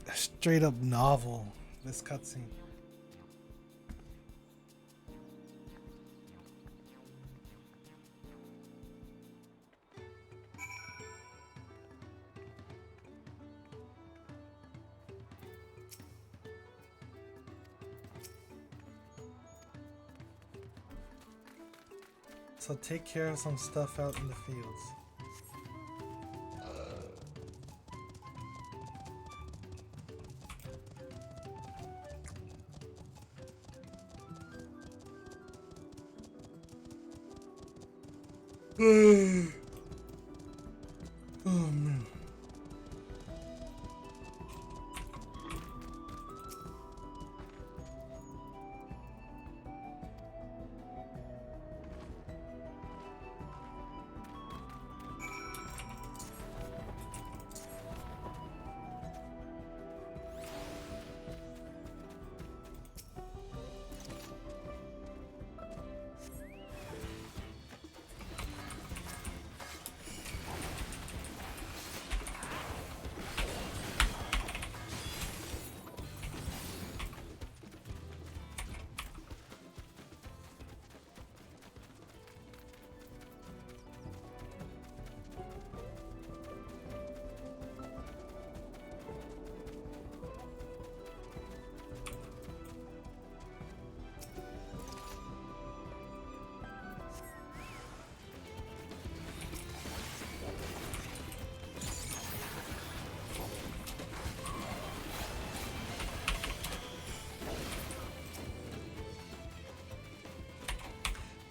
A straight up novel, this cutscene. So take care of some stuff out in the fields. Oh man.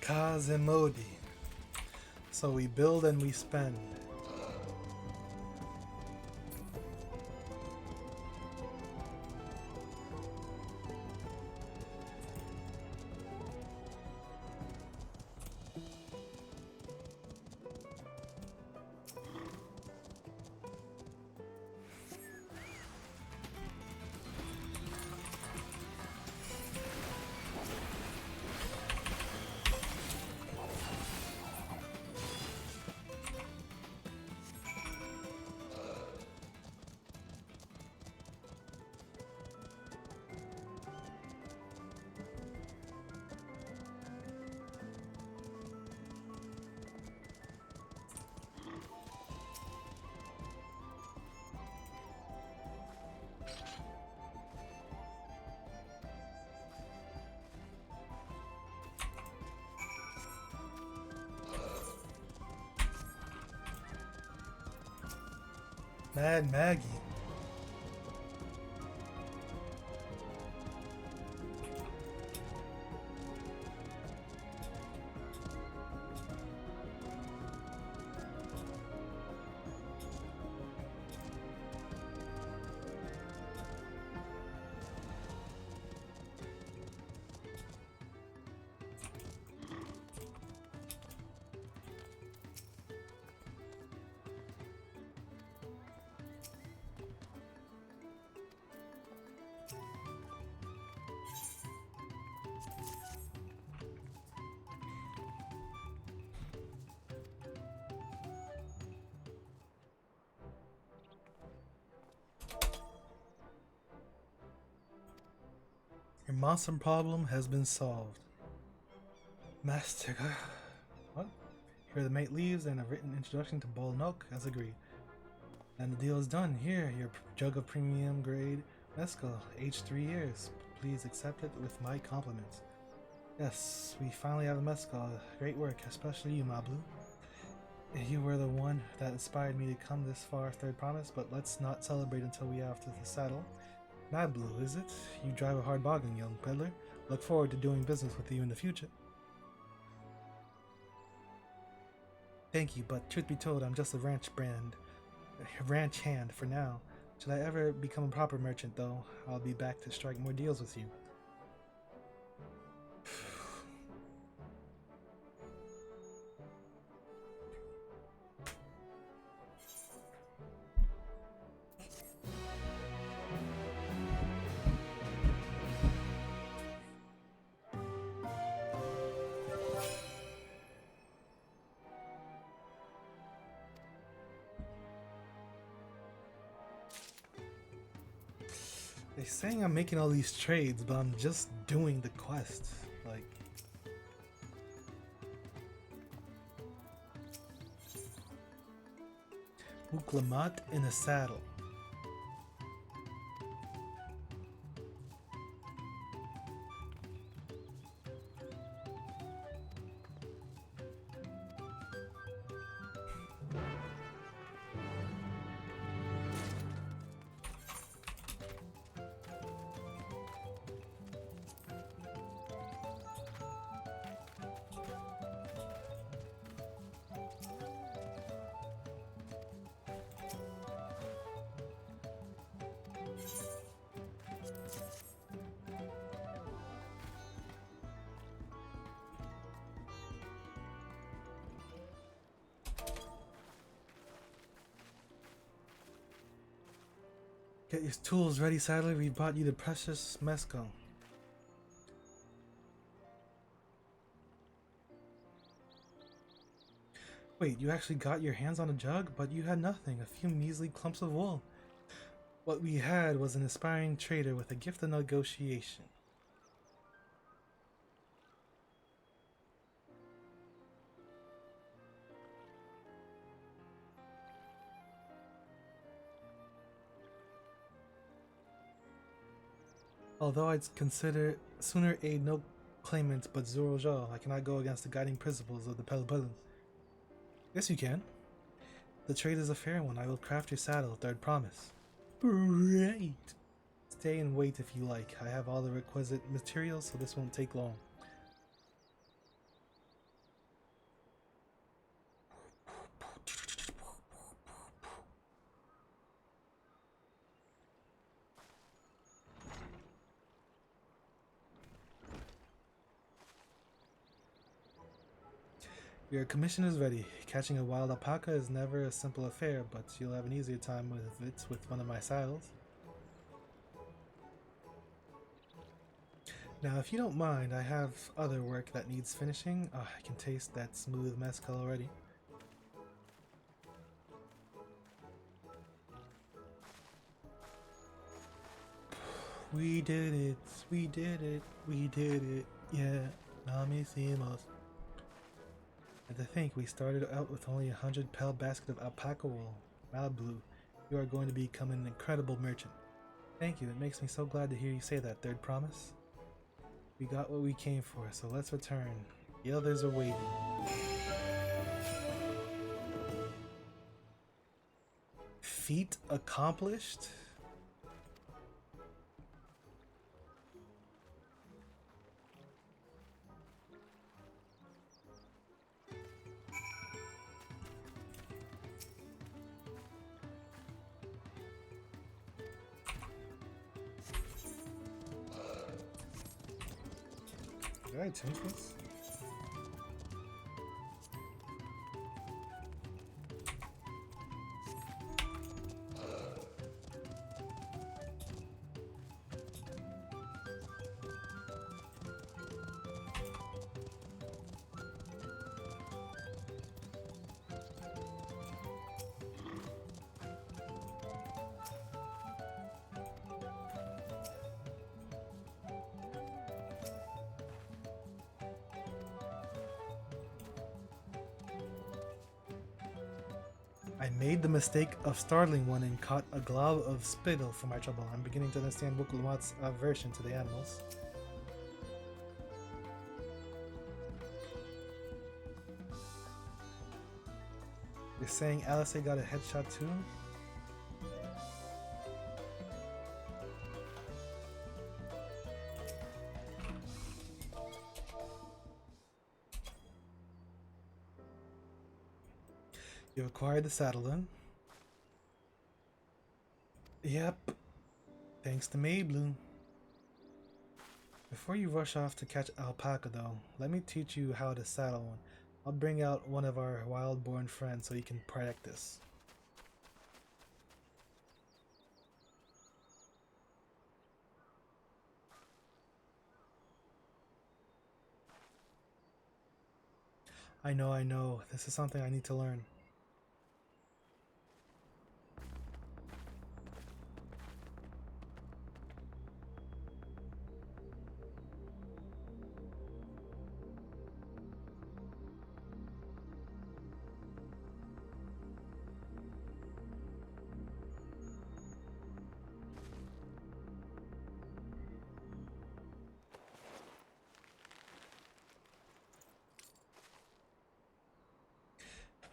Kazemodi. So we build and we spend. Mad Maggie. Your monster problem has been solved. Master. What? Here the mate leaves and a written introduction to boiled milk as agreed. And the deal is done. Here, your jug of premium grade mezcal, aged 3 years. Please accept it with my compliments. Yes, we finally have a mezcal. Great work, especially you, Mablu. You were the one that inspired me to come this far, third promise, but let's not celebrate until we are to the saddle. Mablu, is it? You drive a hard bargain, young peddler. Look forward to doing business with you in the future. Thank you, but truth be told, I'm just a ranch hand for now. Should I ever become a proper merchant, though, I'll be back to strike more deals with you. They're saying I'm making all these trades, but I'm just doing the quest. Like, Uklamat in a saddle. Get your tools ready, saddler. We brought you the precious mezcal. Wait, you actually got your hands on a jug, but you had nothing, a few measly clumps of wool. What we had was an aspiring trader with a gift of negotiation. Although I'd sooner aid no claimant but Zoro Zhou, I cannot go against the guiding principles of the Peloponnese. Yes, you can. The trade is a fair one. I will craft your saddle, third promise. Great! Stay and wait if you like. I have all the requisite materials, so this won't take long. Your commission is ready. Catching a wild alpaca is never a simple affair, but you'll have an easier time with it with one of my saddles. Now, if you don't mind, I have other work that needs finishing. I can taste that smooth mezcal already. We did it, we did it, we did it, yeah, Nami Simos. And to think we started out with only 100 pel basket of alpaca wool. Mablu, you are going to become an incredible merchant. Thank you, it makes me so glad to hear you say that, third promise. We got what we came for, so let's return. The others are waiting. Feat accomplished? Did I change this? I made the mistake of startling one and caught a glob of spittle for my trouble. I'm beginning to understand Wukulamat's aversion to the animals. You're saying Alice got a headshot too? You've acquired the saddle then? Yep. Thanks to Maybloom. Before you rush off to catch alpaca though, let me teach you how to saddle one. I'll bring out one of our wild-born friends so you can practice. I know. This is something I need to learn.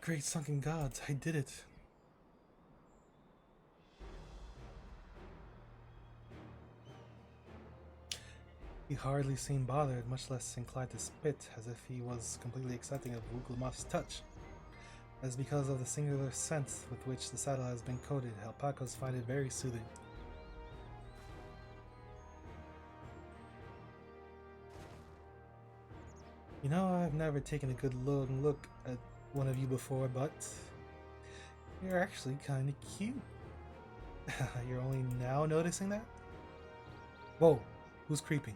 Great sunken gods, I did it. He hardly seemed bothered, much less inclined to spit, as if he was completely accepting of Wukulamat's touch. That's because of the singular scent with which the saddle has been coated. Alpacas find it very soothing. You know, I've never taken a good look at one of you before, but you're actually kind of cute. You're only now noticing that? Whoa, who's creeping?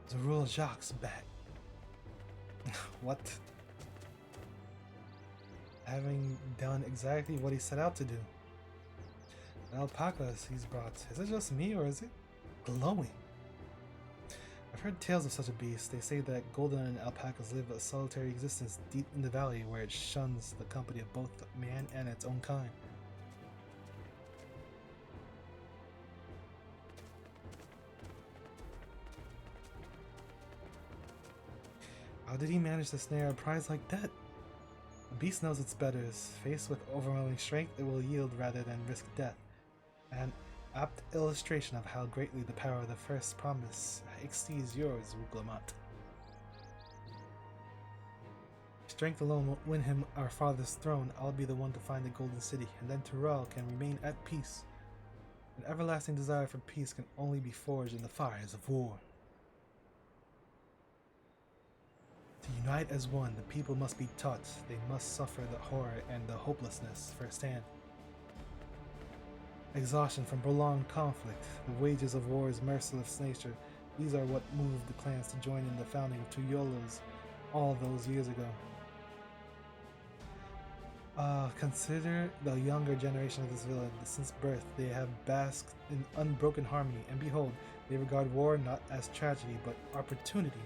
Zarul Jacques back. What? Having done exactly what he set out to do. The alpacas he's brought, is it just me or is it glowing? I've heard tales of such a beast. They say that golden alpacas live a solitary existence deep in the valley where it shuns the company of both man and its own kind. How did he manage to snare a prize like that? The beast knows its betters. Faced with overwhelming strength, it will yield rather than risk death. An apt illustration of how greatly the power of the first promise exceeds yours, Wukulamat. Strength alone won't win him our father's throne. I'll be the one to find the Golden City, and then Tyrell can remain at peace. An everlasting desire for peace can only be forged in the fires of war. To unite as one, the people must be taught. They must suffer the horror and the hopelessness firsthand. Exhaustion from prolonged conflict, the wages of war's merciless nature, these are what moved the clans to join in the founding of Tuyolos all those years ago. Consider the younger generation of this village. Since birth, they have basked in unbroken harmony, and behold, they regard war not as tragedy, but opportunity.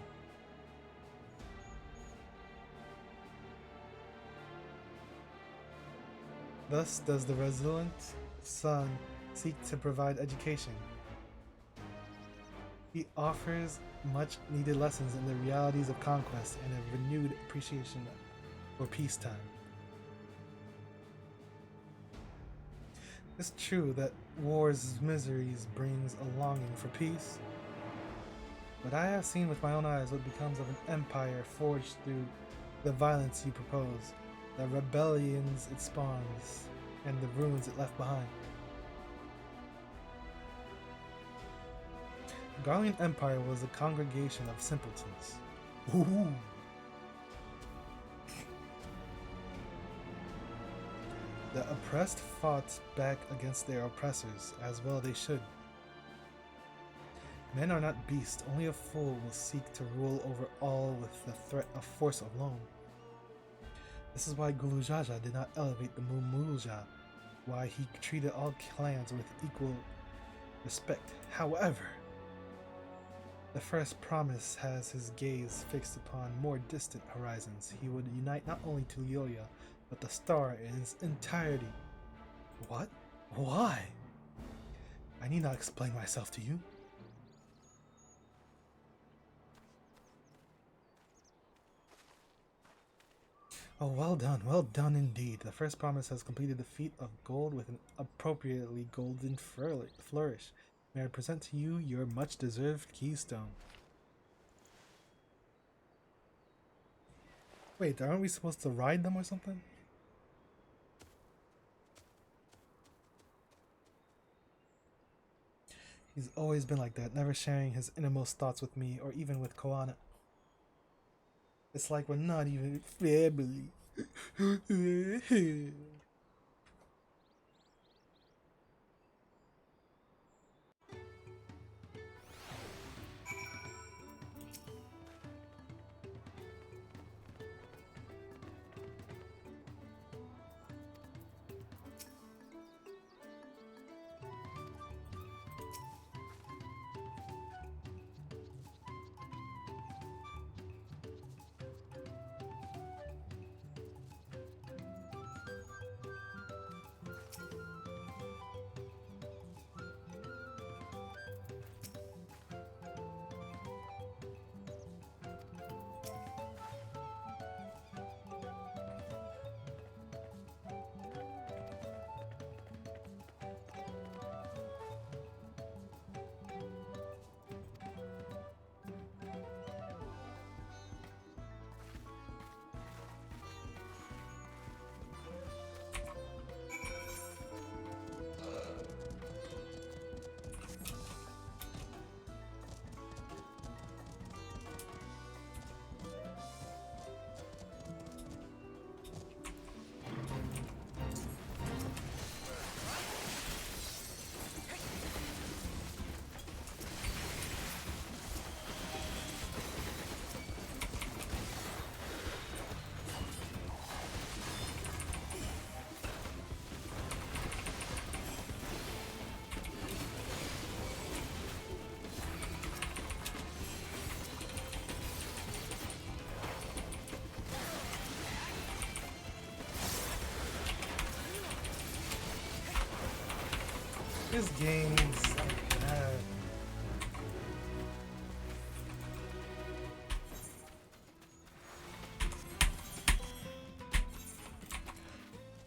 Thus does the resilient son seek to provide education. He offers much needed lessons in the realities of conquest and a renewed appreciation for peacetime. It's true that war's miseries brings a longing for peace, but I have seen with my own eyes what becomes of an empire forged through the violence you propose, the rebellions it spawns, and the ruins it left behind. Garlean Empire was a congregation of simpletons. Ooh. The oppressed fought back against their oppressors, as well they should. Men are not beasts, only a fool will seek to rule over all with the threat of force alone. This is why Gulujaja did not elevate the Mumulja, why he treated all clans with equal respect. However, the first promise has his gaze fixed upon more distant horizons. He would unite not only Tulioya, but the star in its entirety. What? Why? I need not explain myself to you. Oh, well done indeed. The first promise has completed the feat of gold with an appropriately golden flourish. May I present to you your much-deserved keystone. Wait, aren't we supposed to ride them or something? He's always been like that, never sharing his innermost thoughts with me or even with Koana. It's like we're not even family. This game's bad.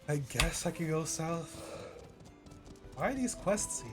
I guess I could go south. Why are these quests here?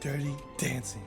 Dirty Dancing.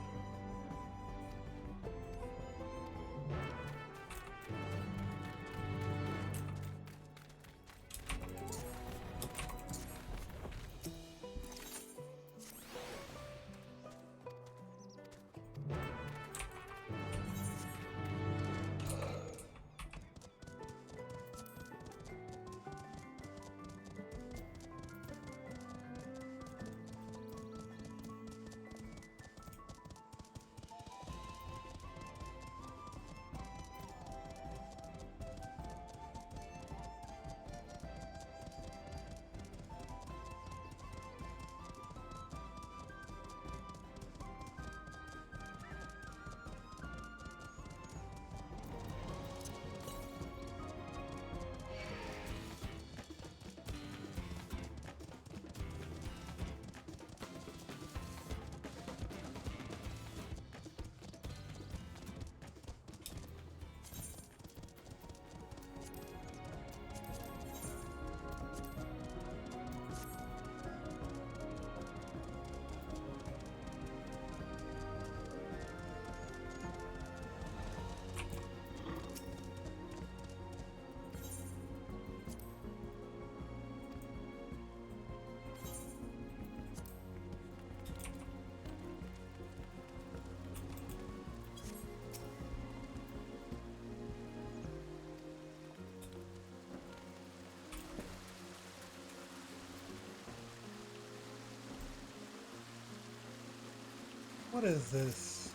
What is this?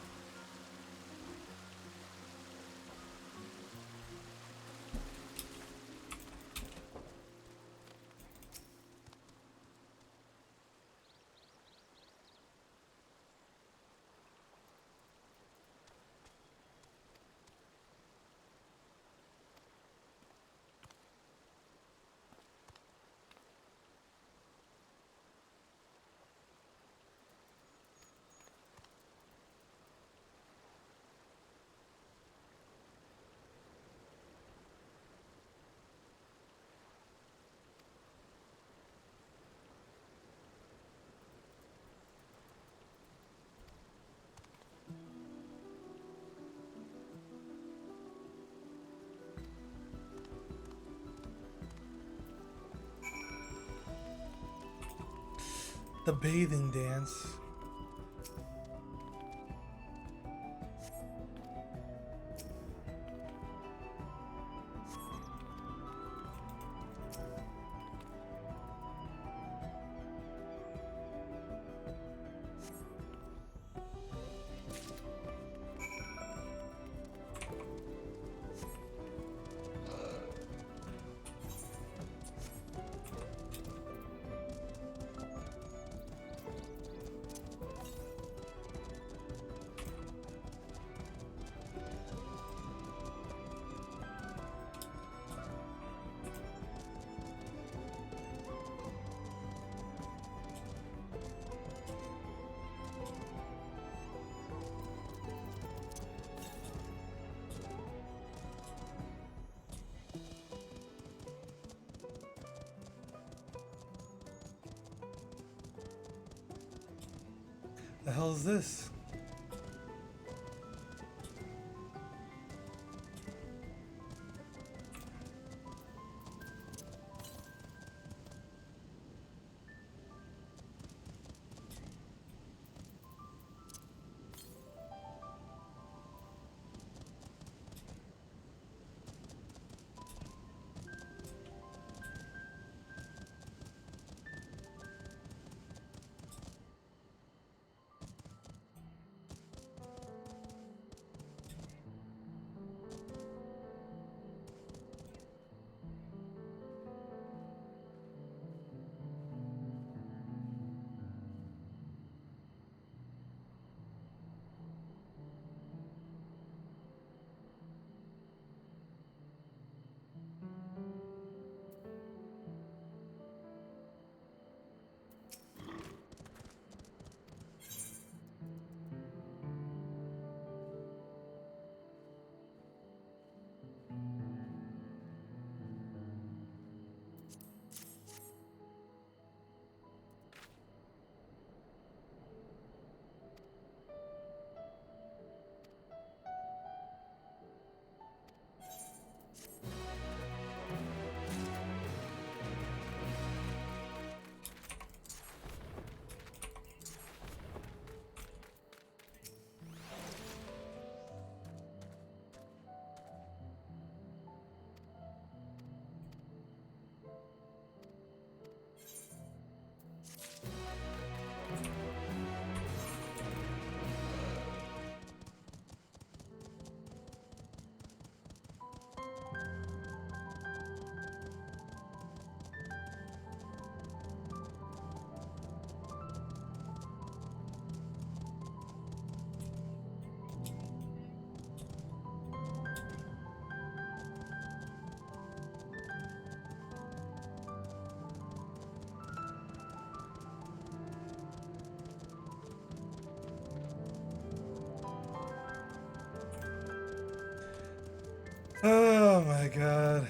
The bathing dance. The hell is this? Oh my god.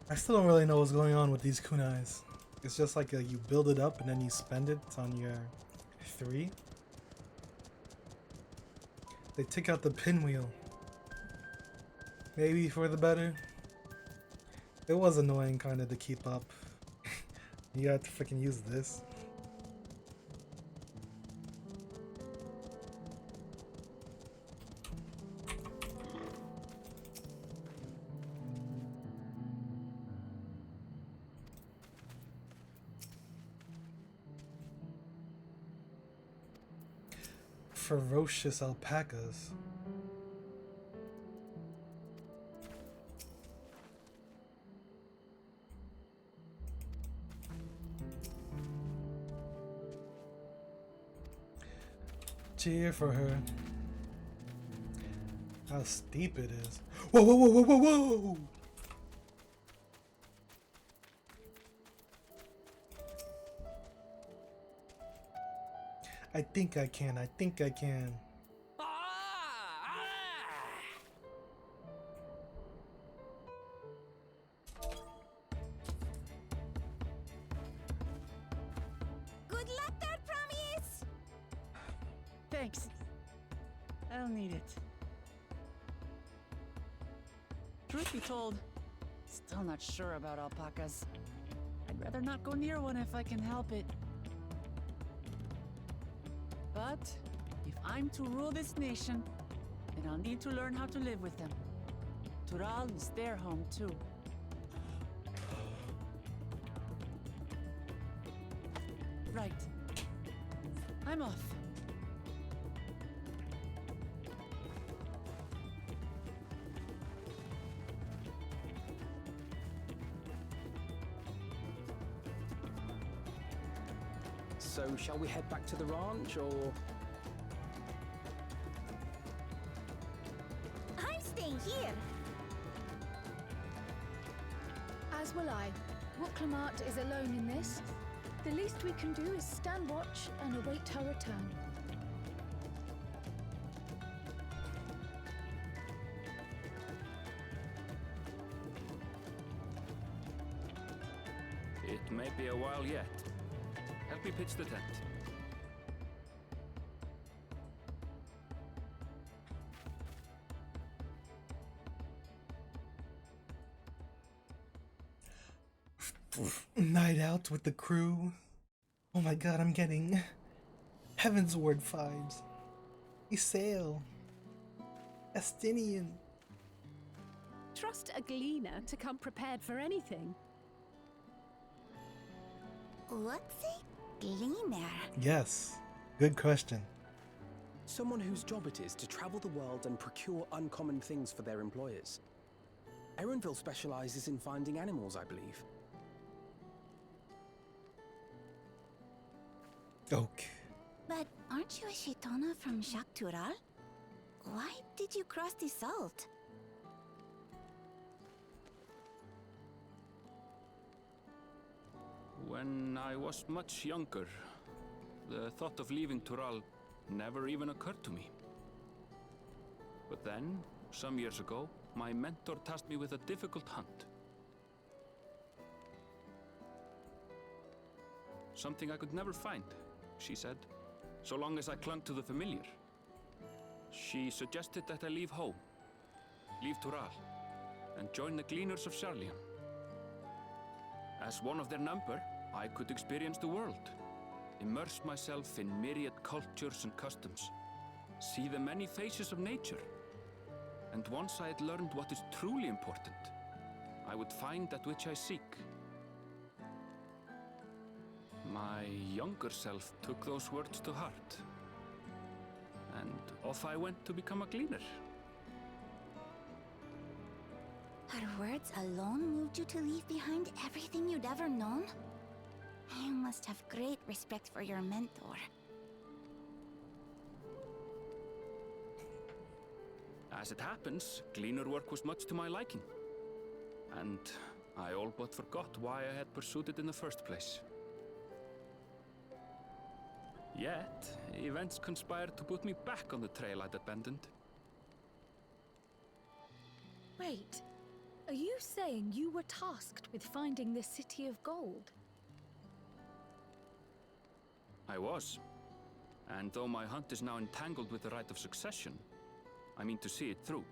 I still don't really know what's going on with these kunais. It's just like you build it up and then you spend it on your 3. They took out the pinwheel. Maybe for the better. It was annoying kind of to keep up. You have to freaking use this. Ferocious alpacas. Cheer for her. How steep it is. Whoa, whoa, whoa, whoa, whoa, whoa! I think I can. I think I can. Good luck there, Promise! Thanks. I'll need it. Truth be told, still not sure about alpacas. I'd rather not go near one if I can help it. But if I'm to rule this nation, then I'll need to learn how to live with them. Tural is their home too. Right. I'm off. So, shall we head back to the ranch, or...? I'm staying here. As will I. Wooklamart is alone in this. The least we can do is stand watch and await her return. It may be a while yet. Help me pitch the tent. Night out with the crew. Oh my god, I'm getting Heavensward vibes. We sail. Estinian. Trust a gleaner to come prepared for anything. What's a gleaner? Yes. Good question. Someone whose job it is to travel the world and procure uncommon things for their employers. Erenville specializes in finding animals, I believe. Okay. But aren't you a Shaitana from Shak Tural? Why did you cross the salt? When I was much younger, the thought of leaving Tural never even occurred to me. But then, some years ago, my mentor tasked me with a difficult hunt. Something I could never find, she said, so long as I clung to the familiar. She suggested that I leave home, leave Tural, and join the Gleaners of Sharlian. As one of their number, I could experience the world, immerse myself in myriad cultures and customs, see the many faces of nature. And once I had learned what is truly important, I would find that which I seek. My younger self took those words to heart, and off I went to become a gleaner. Her words alone moved you to leave behind everything you'd ever known? You must have great respect for your mentor. As it happens, gleaner work was much to my liking, and I all but forgot why I had pursued it in the first place. Yet, events conspired to put me back on the trail I'd abandoned. Wait, Are you saying you were tasked with finding the City of Gold? I was. And though my hunt is now entangled with the right of succession, I mean to see it through.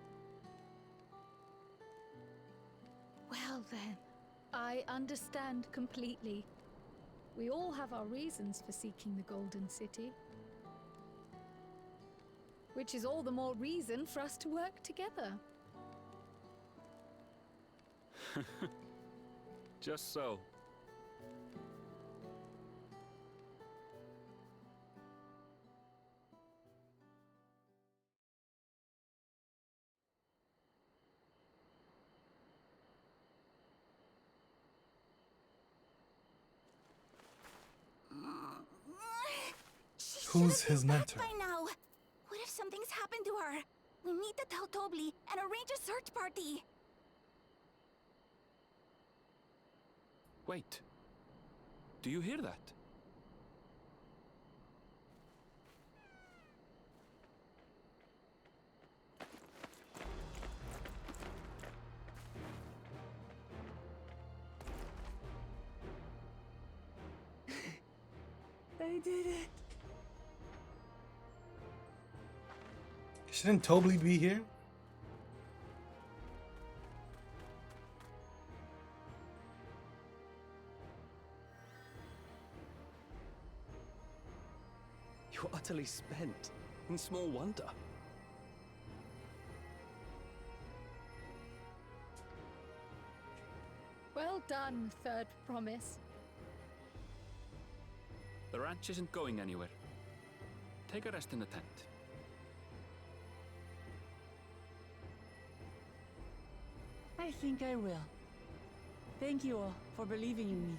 Well then, I understand completely. We all have our reasons for seeking the Golden City. Which is all the more reason for us to work together. Just so. Who's his mentor? By now. What if something's happened to her? We need to tell Tobli and arrange a search party. Wait. Do you hear that? I did it. Shouldn't Tobli be here? You're utterly spent, and small wonder. Well done, Third Promise. The ranch isn't going anywhere. Take a rest in the tent. I think I will. Thank you all for believing in me.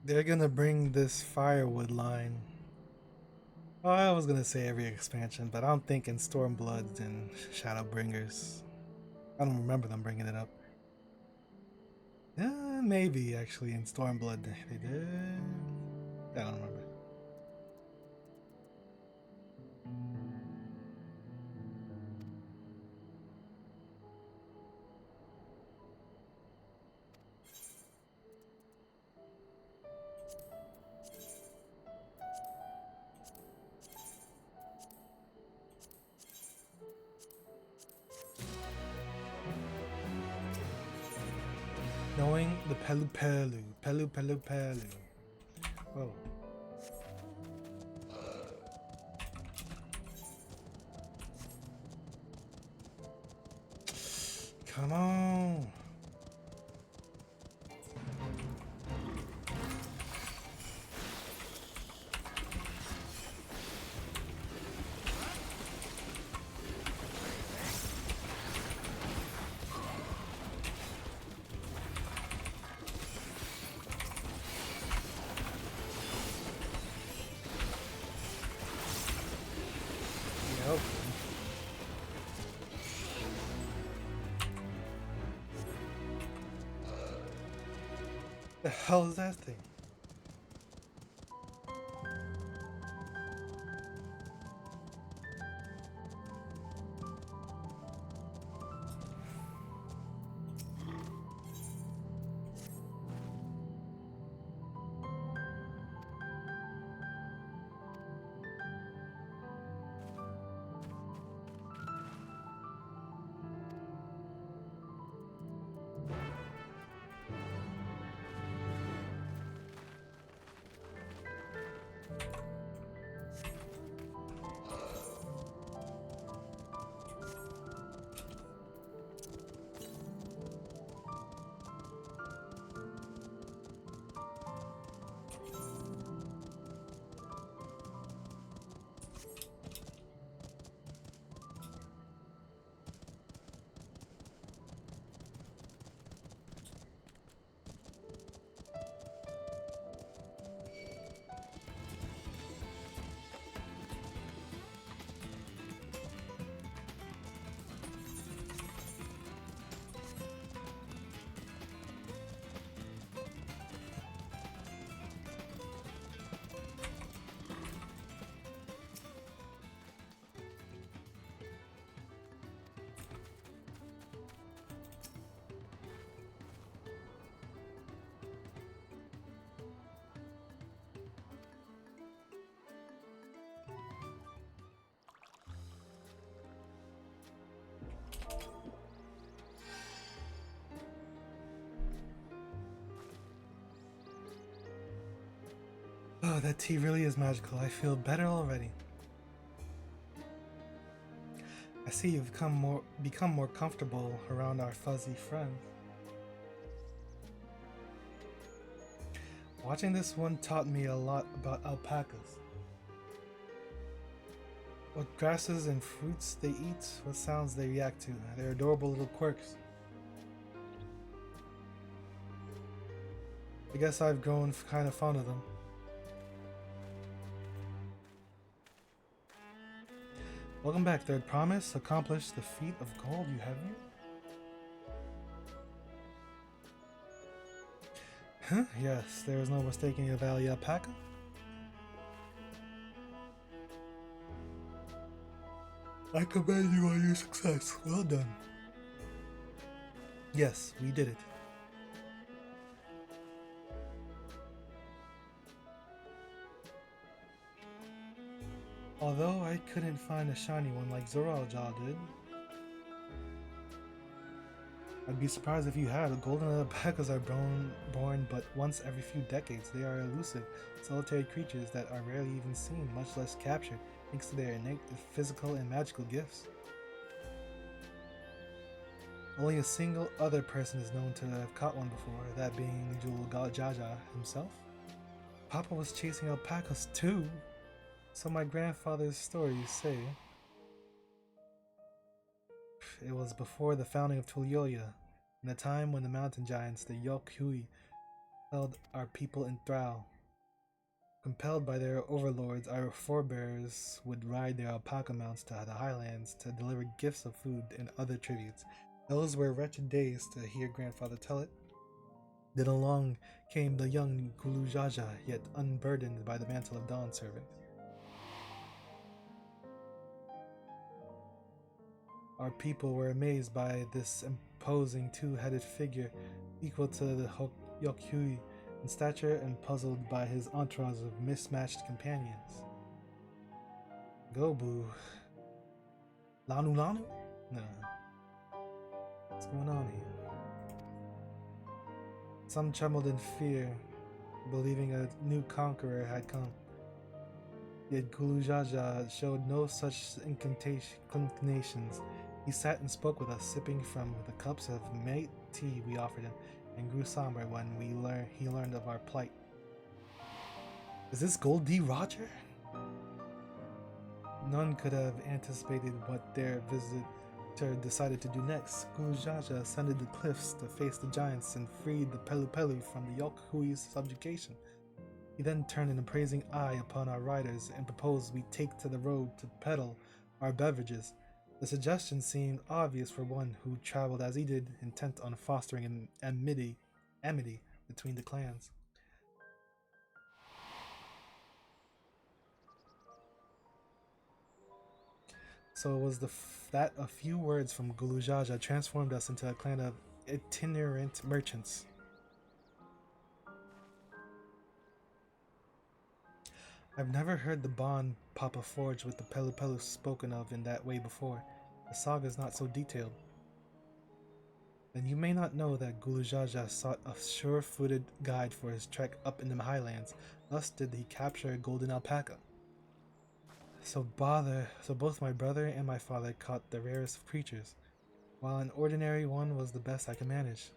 They're gonna bring this firewood line. Oh, I was gonna say every expansion, but I'm thinking Stormbloods and Shadowbringers. I don't remember them bringing it up. Maybe actually in Stormblood they did. I don't remember. Knowing the Pelu. Oh. Come on. Yep. The hell is that thing? Oh, that tea really is magical. I feel better already. I see you've become more comfortable around our fuzzy friends. Watching this one taught me a lot about alpacas. What grasses and fruits they eat, what sounds they react to, their adorable little quirks. I guess I've grown kind of fond of them. Welcome back, Third Promise. Accomplish the feat of gold, you have you? Huh? Yes, there is no mistaking a valley alpaca. I commend you on your success. Well done. Yes, we did it. Although I couldn't find a shiny one like Zoraljaw did. I'd be surprised if you had. Golden alpacas are born but once every few decades. They are elusive, solitary creatures that are rarely even seen, much less captured, thanks to their innate physical and magical gifts. Only a single other person is known to have caught one before, that being Jaja himself. Papa was chasing alpacas too, so my grandfather's stories say. It was before the founding of Tulioya, in a time when the mountain giants, the Yokhui, held our people in thrall. Compelled by their overlords, our forebears would ride their alpaca mounts to the highlands to deliver gifts of food and other tributes. Those were wretched days, to hear grandfather tell it. Then along came the young Gulujaja, yet unburdened by the mantle of dawn serving. Our people were amazed by this imposing two-headed figure equal to the Yokhui in stature and puzzled by his entourage of mismatched companions. Gobu. Lanu Lanu? No. What's going on here? Some trembled in fear, believing a new conqueror had come. Yet Gulujaja showed no such inclinations. He sat and spoke with us, sipping from the cups of mate tea we offered him, and grew somber when he learned of our plight. Is this Gold D. Roger? None could have anticipated what their visitor decided to do next. Gulujaja ascended the cliffs to face the giants and freed the Pelu Pelu from the Yokhui's subjugation. He then turned an appraising eye upon our riders and proposed we take to the road to peddle our beverages. The suggestion seemed obvious for one who traveled as he did, intent on fostering an amity between the clans. So it was that a few words from Gulujaja transformed us into a clan of itinerant merchants. I've never heard the bond Papa forged with the Pelu Pelu spoken of in that way before. The saga is not so detailed. Then you may not know that Gulujaja sought a sure-footed guide for his trek up in the highlands. Thus did he capture a golden alpaca. So both my brother and my father caught the rarest of creatures, while an ordinary one was the best I could manage.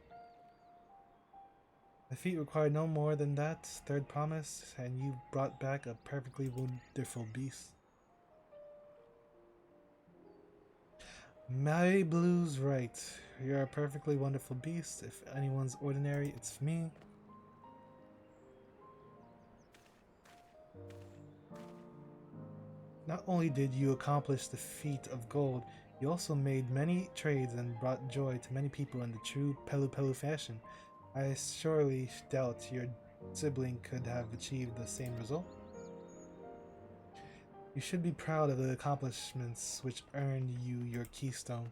The feat required no more than that, Third Promise, and you brought back a perfectly wonderful beast. Mary Blue's right. You're a perfectly wonderful beast. If anyone's ordinary, it's me. Not only did you accomplish the feat of gold, you also made many trades and brought joy to many people in the true Pelu Pelu fashion. I surely doubt your sibling could have achieved the same result. You should be proud of the accomplishments which earned you your keystone.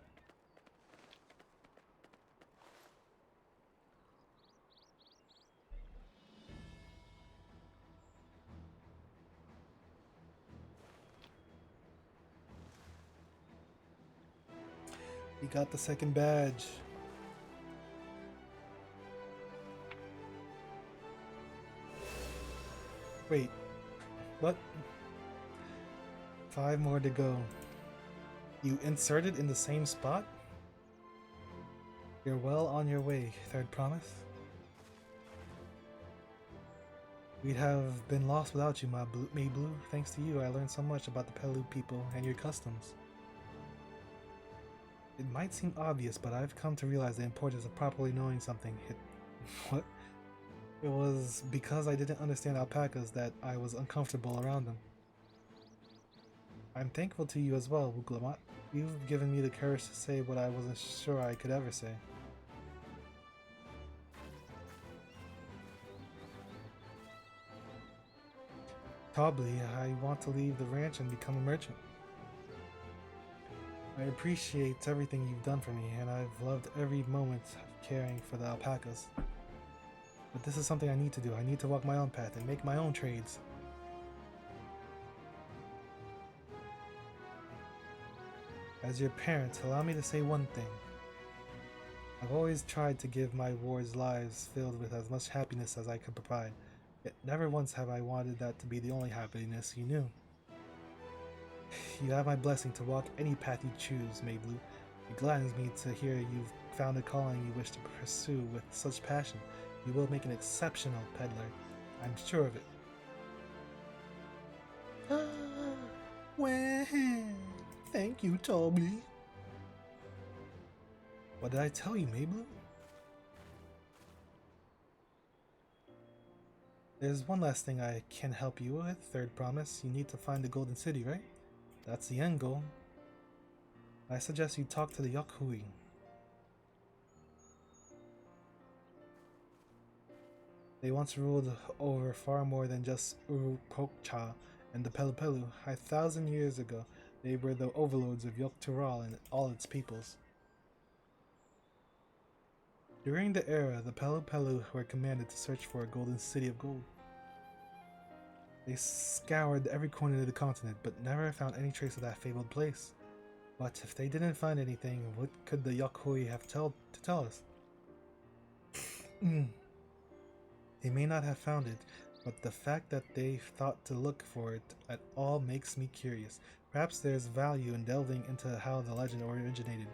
You got the second badge. Wait, what? 5 more to go. You inserted in the same spot? You're well on your way, Third Promise. We'd have been lost without you, Mayblu. Thanks to you, I learned so much about the Pelu people and your customs. It might seem obvious, but I've come to realize the importance of properly knowing something. What? It was because I didn't understand alpacas that I was uncomfortable around them. I'm thankful to you as well, Wuglamat. You've given me the courage to say what I wasn't sure I could ever say. Probably, I want to leave the ranch and become a merchant. I appreciate everything you've done for me, and I've loved every moment of caring for the alpacas. But this is something I need to do. I need to walk my own path and make my own trades. As your parent, allow me to say one thing. I've always tried to give my wards lives filled with as much happiness as I could provide, yet never once have I wanted that to be the only happiness you knew. You have my blessing to walk any path you choose, Mayblu. It gladdens me to hear you've found a calling you wish to pursue with such passion. You will make an exceptional peddler. I'm sure of it. Well, thank you, Toby. What did I tell you, Mayblu? There's one last thing I can help you with, Third Promise. You need to find the Golden City, right? That's the end goal. I suggest you talk to the Yokhui. They once ruled over far more than just Urukokcha and the Pelu Pelu. 1,000 years ago, they were the overlords of Yogg-Tural and all its peoples. During the era, the Pelu Pelu were commanded to search for a golden city of gold. They scoured every corner of the continent, but never found any trace of that fabled place. But if they didn't find anything, what could the Yokhui have to tell us? They may not have found it, but the fact that they thought to look for it at all makes me curious. Perhaps there's value in delving into how the legend originated.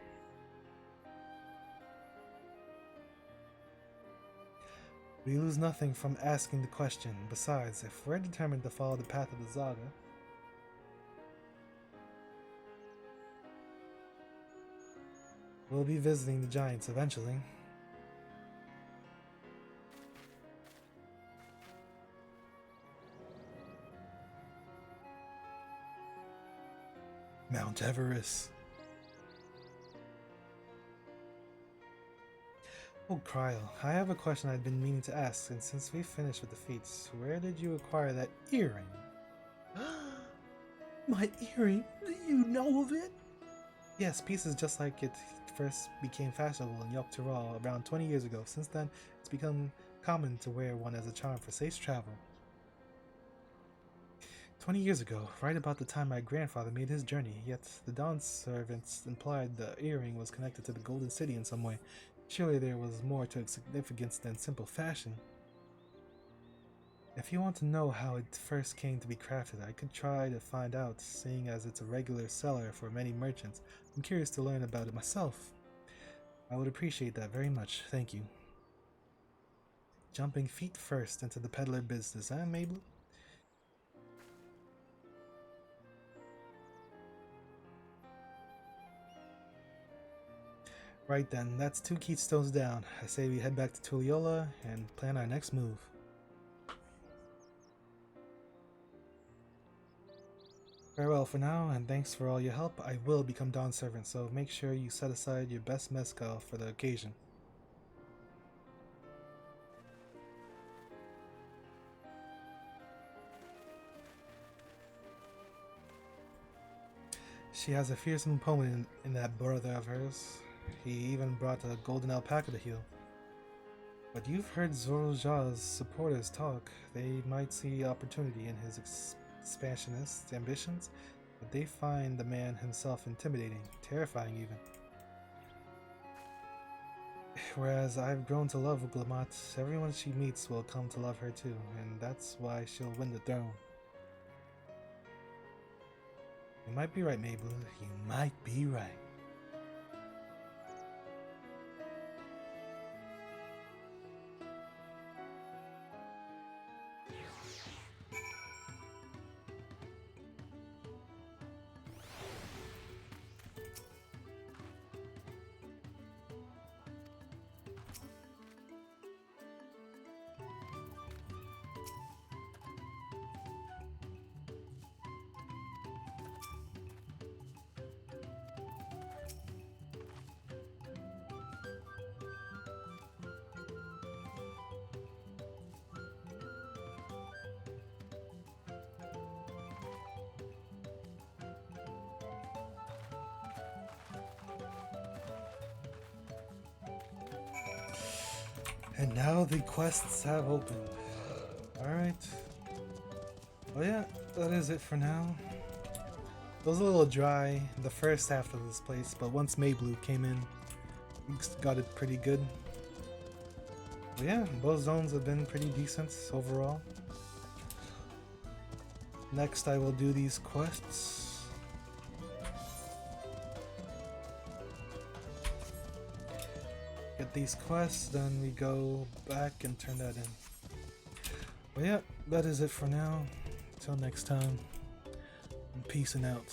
We lose nothing from asking the question. Besides, if we're determined to follow the path of the Zaga, we'll be visiting the giants eventually. Mount Everest. Oh, Cryle, I have a question I've been meaning to ask, and since we finished with the feats, where did you acquire that earring? My earring? Do you know of it? Yes, pieces just like it first became fashionable in Yogg-Tural around 20 years ago. Since then, it's become common to wear one as a charm for safe travel. 20 years ago, right about the time my grandfather made his journey, yet the Dawn servants implied the earring was connected to the Golden City in some way. Surely there was more to its significance than simple fashion. If you want to know how it first came to be crafted, I could try to find out, seeing as it's a regular seller for many merchants. I'm curious to learn about it myself. I would appreciate that very much, thank you. Jumping feet first into the peddler business, huh, Mabel? Right then, that's 2 keystones down. I say we head back to Tulliola and plan our next move. Farewell for now, and thanks for all your help. I will become Dawn's servant, so make sure you set aside your best mezcal for the occasion. She has a fearsome opponent in that brother of hers. He even brought a golden alpaca to heal. But you've heard Zoroja's supporters talk. They might see opportunity in his expansionist ambitions, but they find the man himself intimidating, terrifying even. whereas I've grown to love Uglamat, everyone she meets will come to love her too, and that's why she'll win the throne. You might be right, Mabel. You might be right. And now the quests have opened. Alright. Well, yeah, that is it for now. It was a little dry the first half of this place, but once Mayblu came in, we got it pretty good. But yeah, both zones have been pretty decent overall. Next I will do these quests. Get these quests, then we go back and turn that in. But yeah, that is it for now. Until next time, I'm peacing out.